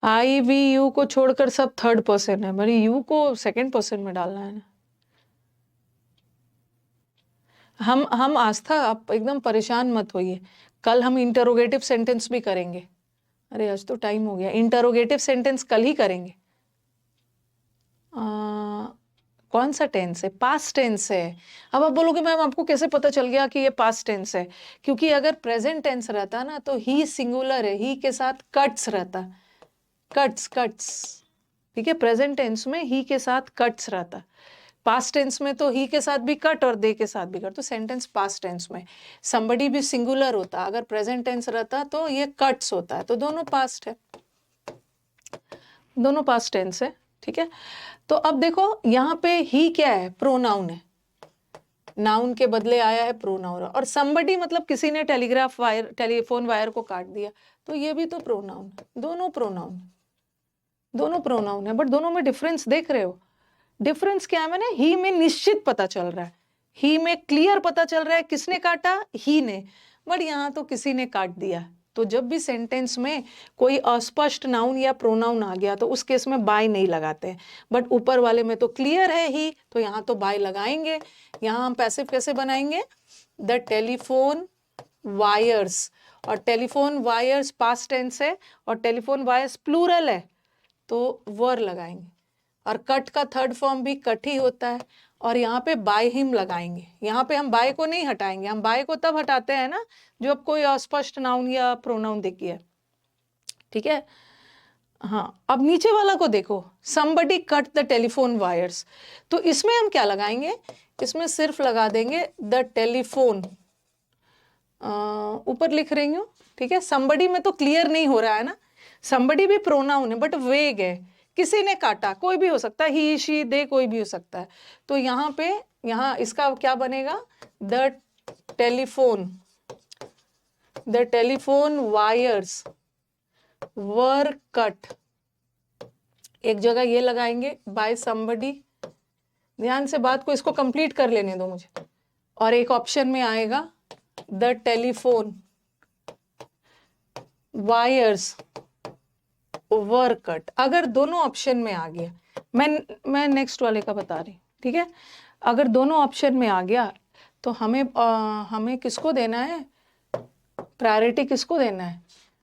आई वी यू को छोड़कर सब थर्ड पर्सन है, मेरी यू को सेकंड पर्सन में डालना है ना। हम आस्था, आप एकदम परेशान मत होइए, कल हम इंटरोगेटिव सेंटेंस भी करेंगे। अरे आज तो टाइम हो गया, इंटरोगेटिव सेंटेंस कल ही करेंगे। कौन सा टेंस है? पास्ट टेंस है। अब आप बोलोगे मैम आपको कैसे पता चल गया कि ये पास्ट टेंस है? क्योंकि अगर प्रेजेंट टेंस रहता ना तो ही सिंगुलर है, ही के साथ कट्स रहता, कट्स, ठीक है। प्रेजेंट टेंस में ही के साथ कट्स रहता, पास्ट टेंस में तो ही के साथ भी कट और दे के साथ भी कट। तो सेंटेंस पास्ट टेंस में somebody भी सिंगुलर होता, अगर प्रेजेंट टेंस रहता तो ये कट्स होता है। तो दोनों पास्ट है, दोनों पास्ट टेंस है, ठीक है। तो अब देखो यहाँ पे ही क्या है? प्रोनाउन है, नाउन के बदले आया है प्रोनाउन। और somebody मतलब किसी ने टेलीग्राफ वायर, टेलीफोन वायर को काट दिया, तो ये भी तो प्रोनाउन। दोनों प्रोनाउन, दोनों प्रोनाउन है, बट दोनों में डिफरेंस देख रहे हो? डिफरेंस क्या है? मैंने ही में निश्चित पता चल रहा है, ही में क्लियर पता चल रहा है किसने काटा, ही ने। बट यहाँ तो किसी ने काट दिया। तो जब भी सेंटेंस में कोई अस्पष्ट नाउन या प्रोनाउन आ गया तो उस केस में बाय नहीं लगाते हैं। बट ऊपर वाले में तो क्लियर है ही, तो यहाँ तो बाय लगाएंगे। यहाँ हम पैसिव कैसे बनाएंगे? द टेलीफोन वायर्स, और टेलीफोन वायर्स पास्ट टेंस है और टेलीफोन वायर्स प्लूरल है, तो वर लगाएंगे। और कट का थर्ड फॉर्म भी कट ही होता है। और यहाँ पे बाय हिम लगाएंगे। यहाँ पे हम बाय को नहीं हटाएंगे, हम बाय को तब हटाते हैं ना जब कोई अस्पष्ट नाउन या प्रोनाउन दिख गया, ठीक है। हाँ, अब नीचे वाला को देखो, somebody cut the telephone wires। तो इसमें हम क्या लगाएंगे? इसमें सिर्फ लगा देंगे द टेलीफोन, ऊपर लिख रही हूँ, ठीक है। somebody में तो क्लियर नहीं हो रहा है ना, somebody भी प्रोनाउन है बट वेग है, किसी ने काटा, कोई भी हो सकता है, ही शी दे कोई भी हो सकता है। तो यहाँ पे, यहाँ इसका क्या बनेगा? The telephone wires were cut. एक जगह ये लगाएंगे बाय somebody, ध्यान से बात को, इसको कंप्लीट कर लेने दो मुझे। और एक ऑप्शन में आएगा the telephone wires were cut. अगर दोनों ऑप्शन में आ गया, मैं नेक्स्ट वाले का बता रही, ठीक है। अगर दोनों ऑप्शन में आ गया तो हमें किसको देना है प्रायोरिटी, किसको देना है?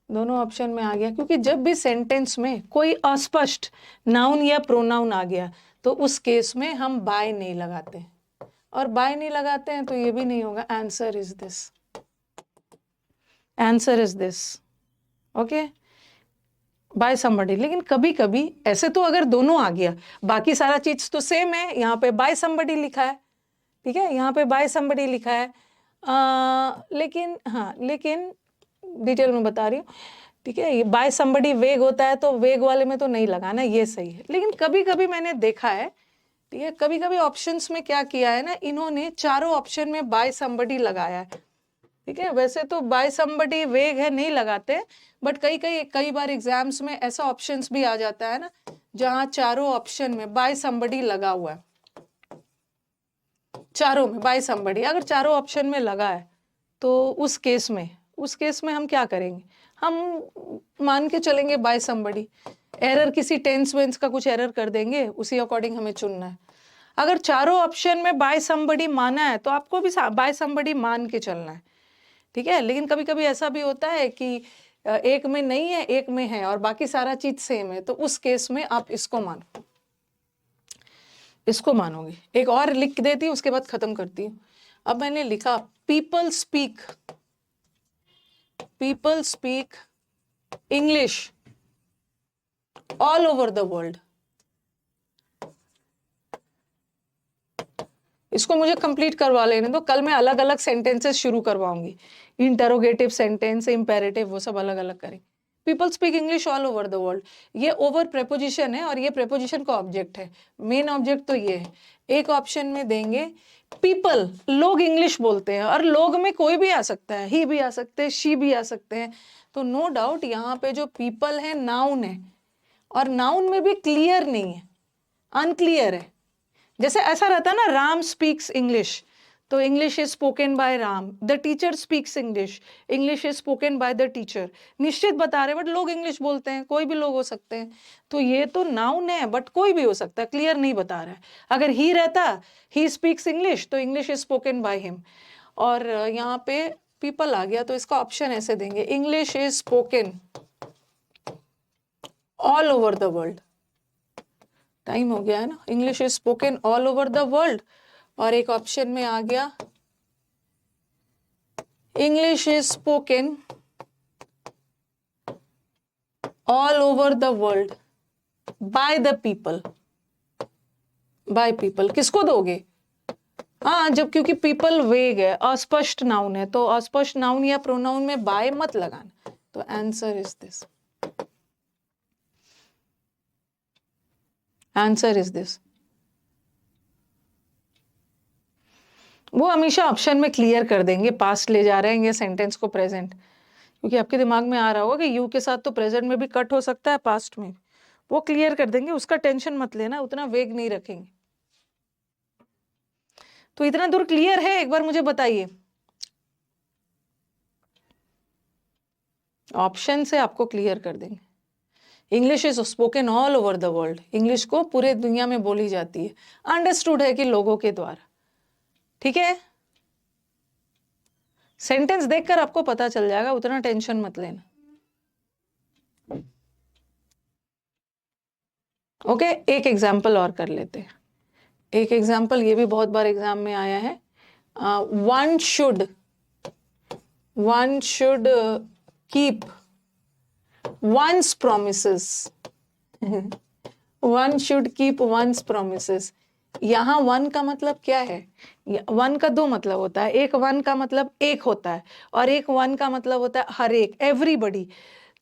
दोनों ऑप्शन में आ गया, क्योंकि जब भी सेंटेंस में कोई अस्पष्ट नाउन या प्रोनाउन आ गया तो उस केस में हम बाय नहीं लगाते, और बाय नहीं लगाते हैं तो ये भी नहीं होगा। Answer is this, answer is this, okay, by somebody। लेकिन कभी कभी ऐसे तो अगर दोनों आ गया, बाकी सारा चीज तो सेम है, यहाँ पे बाय somebody लिखा है, ठीक है, यहाँ पे बाय somebody लिखा है, लेकिन हाँ, लेकिन डिटेल में बता रही हूँ, ठीक है। ये बाय somebody वेग होता है तो वेग वाले में तो नहीं लगाना, ये सही है। लेकिन कभी कभी मैंने देखा है, ठीक है, कभी कभी ऑप्शंस में क्या किया है ना, इन्होंने चारों ऑप्शन में बाय somebody लगाया है, ठीक है। वैसे तो बाय somebody वेग है, नहीं लगाते, बट कई बार एग्जाम्स में ऐसा ऑप्शंस भी आ जाता है ना जहाँ चारों ऑप्शन में बाय somebody लगा हुआ है, चारों में बाय somebody अगर चारों ऑप्शन में लगा है तो उस केस में हम क्या करेंगे? हम मान के चलेंगे बाय somebody, एरर किसी टेंस वेंस का कुछ एरर कर देंगे, उसी अकॉर्डिंग हमें चुनना है। अगर चारों ऑप्शन में बाय somebody माना है तो आपको भी बाय somebody मान के चलना है, ठीक है। लेकिन कभी कभी ऐसा भी होता है कि एक में नहीं है, एक में है और बाकी सारा चीज सेम है, तो उस केस में आप इसको मानो। इसको मानोगे। एक और लिख देती हूँ, उसके बाद खत्म करती हूँ। अब मैंने लिखा people speak English all over the world. इसको मुझे कंप्लीट करवा लेने दो, कल मैं अलग अलग सेंटेंसेस शुरू करवाऊंगी। इंटरोगेटिव सेंटेंस, इंपेरेटिव, वो सब अलग अलग करें। People speak English all over the world, ये ओवर प्रेपोजिशन है और ये प्रेपोजिशन का ऑब्जेक्ट है। मेन ऑब्जेक्ट तो ये है। एक ऑप्शन में देंगे पीपल, लोग इंग्लिश बोलते हैं, और लोग में कोई भी आ सकता है, ही भी आ सकते हैं, शी भी आ सकते हैं। तो नो डाउट यहाँ पे जो पीपल है नाउन है, और नाउन में भी क्लियर नहीं है, अनक्लियर है। जैसे ऐसा रहता है ना, राम स्पीक्स इंग्लिश, तो English is spoken by Ram. The teacher speaks English, English is spoken by the teacher. निश्चित बता रहे, बट लोग इंग्लिश बोलते हैं, कोई भी लोग हो सकते हैं। तो ये तो नाउन है, बट कोई भी हो सकता है, क्लियर नहीं बता रहा है। अगर ही रहता, ही स्पीक्स इंग्लिश, तो English is spoken by him. और यहाँ पे पीपल आ गया, तो इसका ऑप्शन ऐसे देंगे, English is spoken all over the world. Time हो गया है ना, English is spoken all over the world. और एक ऑप्शन में आ गया, English is spoken all over the world by the people. By people किसको दोगे? हाँ, जब क्योंकि पीपल वेग है, अस्पष्ट नाउन है, तो अस्पष्ट नाउन या प्रोनाउन में बाय मत लगाना। तो answer is this, answer is this. वो हमेशा ऑप्शन में क्लियर कर देंगे, पास्ट ले जा रहे हैं सेंटेंस को प्रेजेंट, क्योंकि आपके दिमाग में आ रहा होगा कि यू के साथ तो प्रेजेंट में भी कट हो सकता है, पास्ट में। वो क्लियर कर देंगे, उसका टेंशन मत लेना, उतना वेग नहीं रखेंगे। तो इतना दूर क्लियर है? एक बार मुझे बताइए। ऑप्शन से आपको क्लियर कर देंगे। English is spoken all over the world, English को पूरे दुनिया में बोली जाती है, अंडरस्टूड है कि लोगों के द्वारा। ठीक है, सेंटेंस देखकर आपको पता चल जाएगा, उतना टेंशन मत लेना। ओके, एक एग्जाम्पल और कर लेते हैं। एक एग्जाम्पल, ये भी बहुत बार एग्जाम में आया है। One should keep once promises. One should keep once promises. यहाँ वन का मतलब क्या है? वन का दो मतलब होता है। एक वन का मतलब एक होता है, और एक वन का मतलब होता है हर एक, एवरीबडी।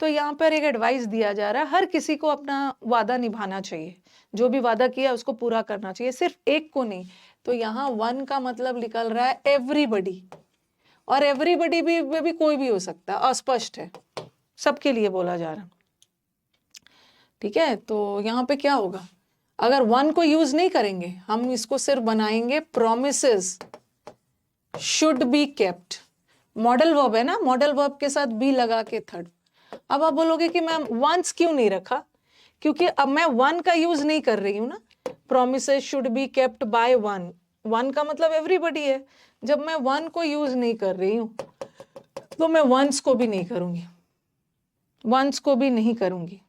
तो यहाँ पर एक एडवाइस दिया जा रहा है, हर किसी को अपना वादा निभाना चाहिए, जो भी वादा किया उसको पूरा करना चाहिए, सिर्फ एक को नहीं। तो यहाँ वन का मतलब निकल रहा है एवरीबडी, और एवरीबडी भी कोई भी हो सकता है, अस्पष्ट है, सबके लिए बोला जा रहा है। ठीक है, तो यहाँ पे क्या होगा? अगर वन को यूज नहीं करेंगे, हम इसको सिर्फ बनाएंगे promises should be kept. Modal verb है ना, मॉडल वर्ब के साथ बी लगा के थर्ड। अब आप बोलोगे कि मैम वंस क्यों नहीं रखा? क्योंकि अब मैं वन का यूज नहीं कर रही हूं ना। Promises should be kept by one, one का मतलब एवरीबडी है। जब मैं वन को यूज नहीं कर रही हूं, तो मैं वंस को भी नहीं करूंगी, वंस को भी नहीं करूंगी।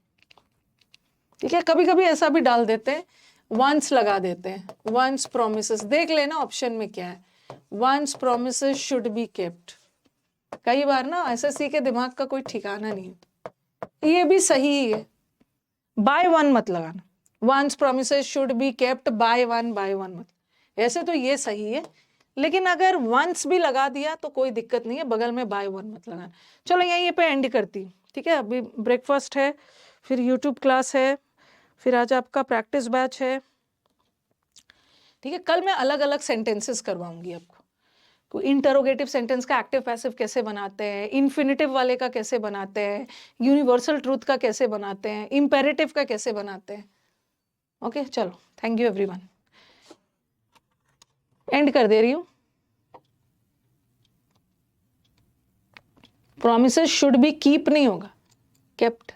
ठीक है, कभी कभी ऐसा भी डाल देते हैं, वंस लगा देते हैं, वंस प्रोमिसेस। देख लेना ऑप्शन में क्या है, one's promises should be kept. कई बार ना एसएससी के दिमाग का कोई ठिकाना नहीं है। ये भी सही है, बाय वन मत लगाना, one's promises should be kept by one मत। ऐसे तो ये सही है, लेकिन अगर वंस भी लगा दिया तो कोई दिक्कत नहीं है, बगल में बाय वन मत लगाना। चलो यहीं पे एंड करती हूँ। ठीक है, अभी ब्रेकफास्ट है, फिर यूट्यूब क्लास है, फिर आज आपका प्रैक्टिस बैच है। ठीक है, कल मैं अलग अलग सेंटेंसेस करवाऊंगी आपको। इंटरोगेटिव सेंटेंस का एक्टिव पैसिव कैसे बनाते हैं, इन्फिनिटिव वाले का कैसे बनाते हैं, यूनिवर्सल ट्रूथ का कैसे बनाते हैं, इंपेरेटिव का कैसे बनाते हैं। ओके, चलो, थैंक यू एवरीवन। एंड कर दे रही हूँ। प्रोमिसेस शुड बी कीप नहीं होगा, केप्ट।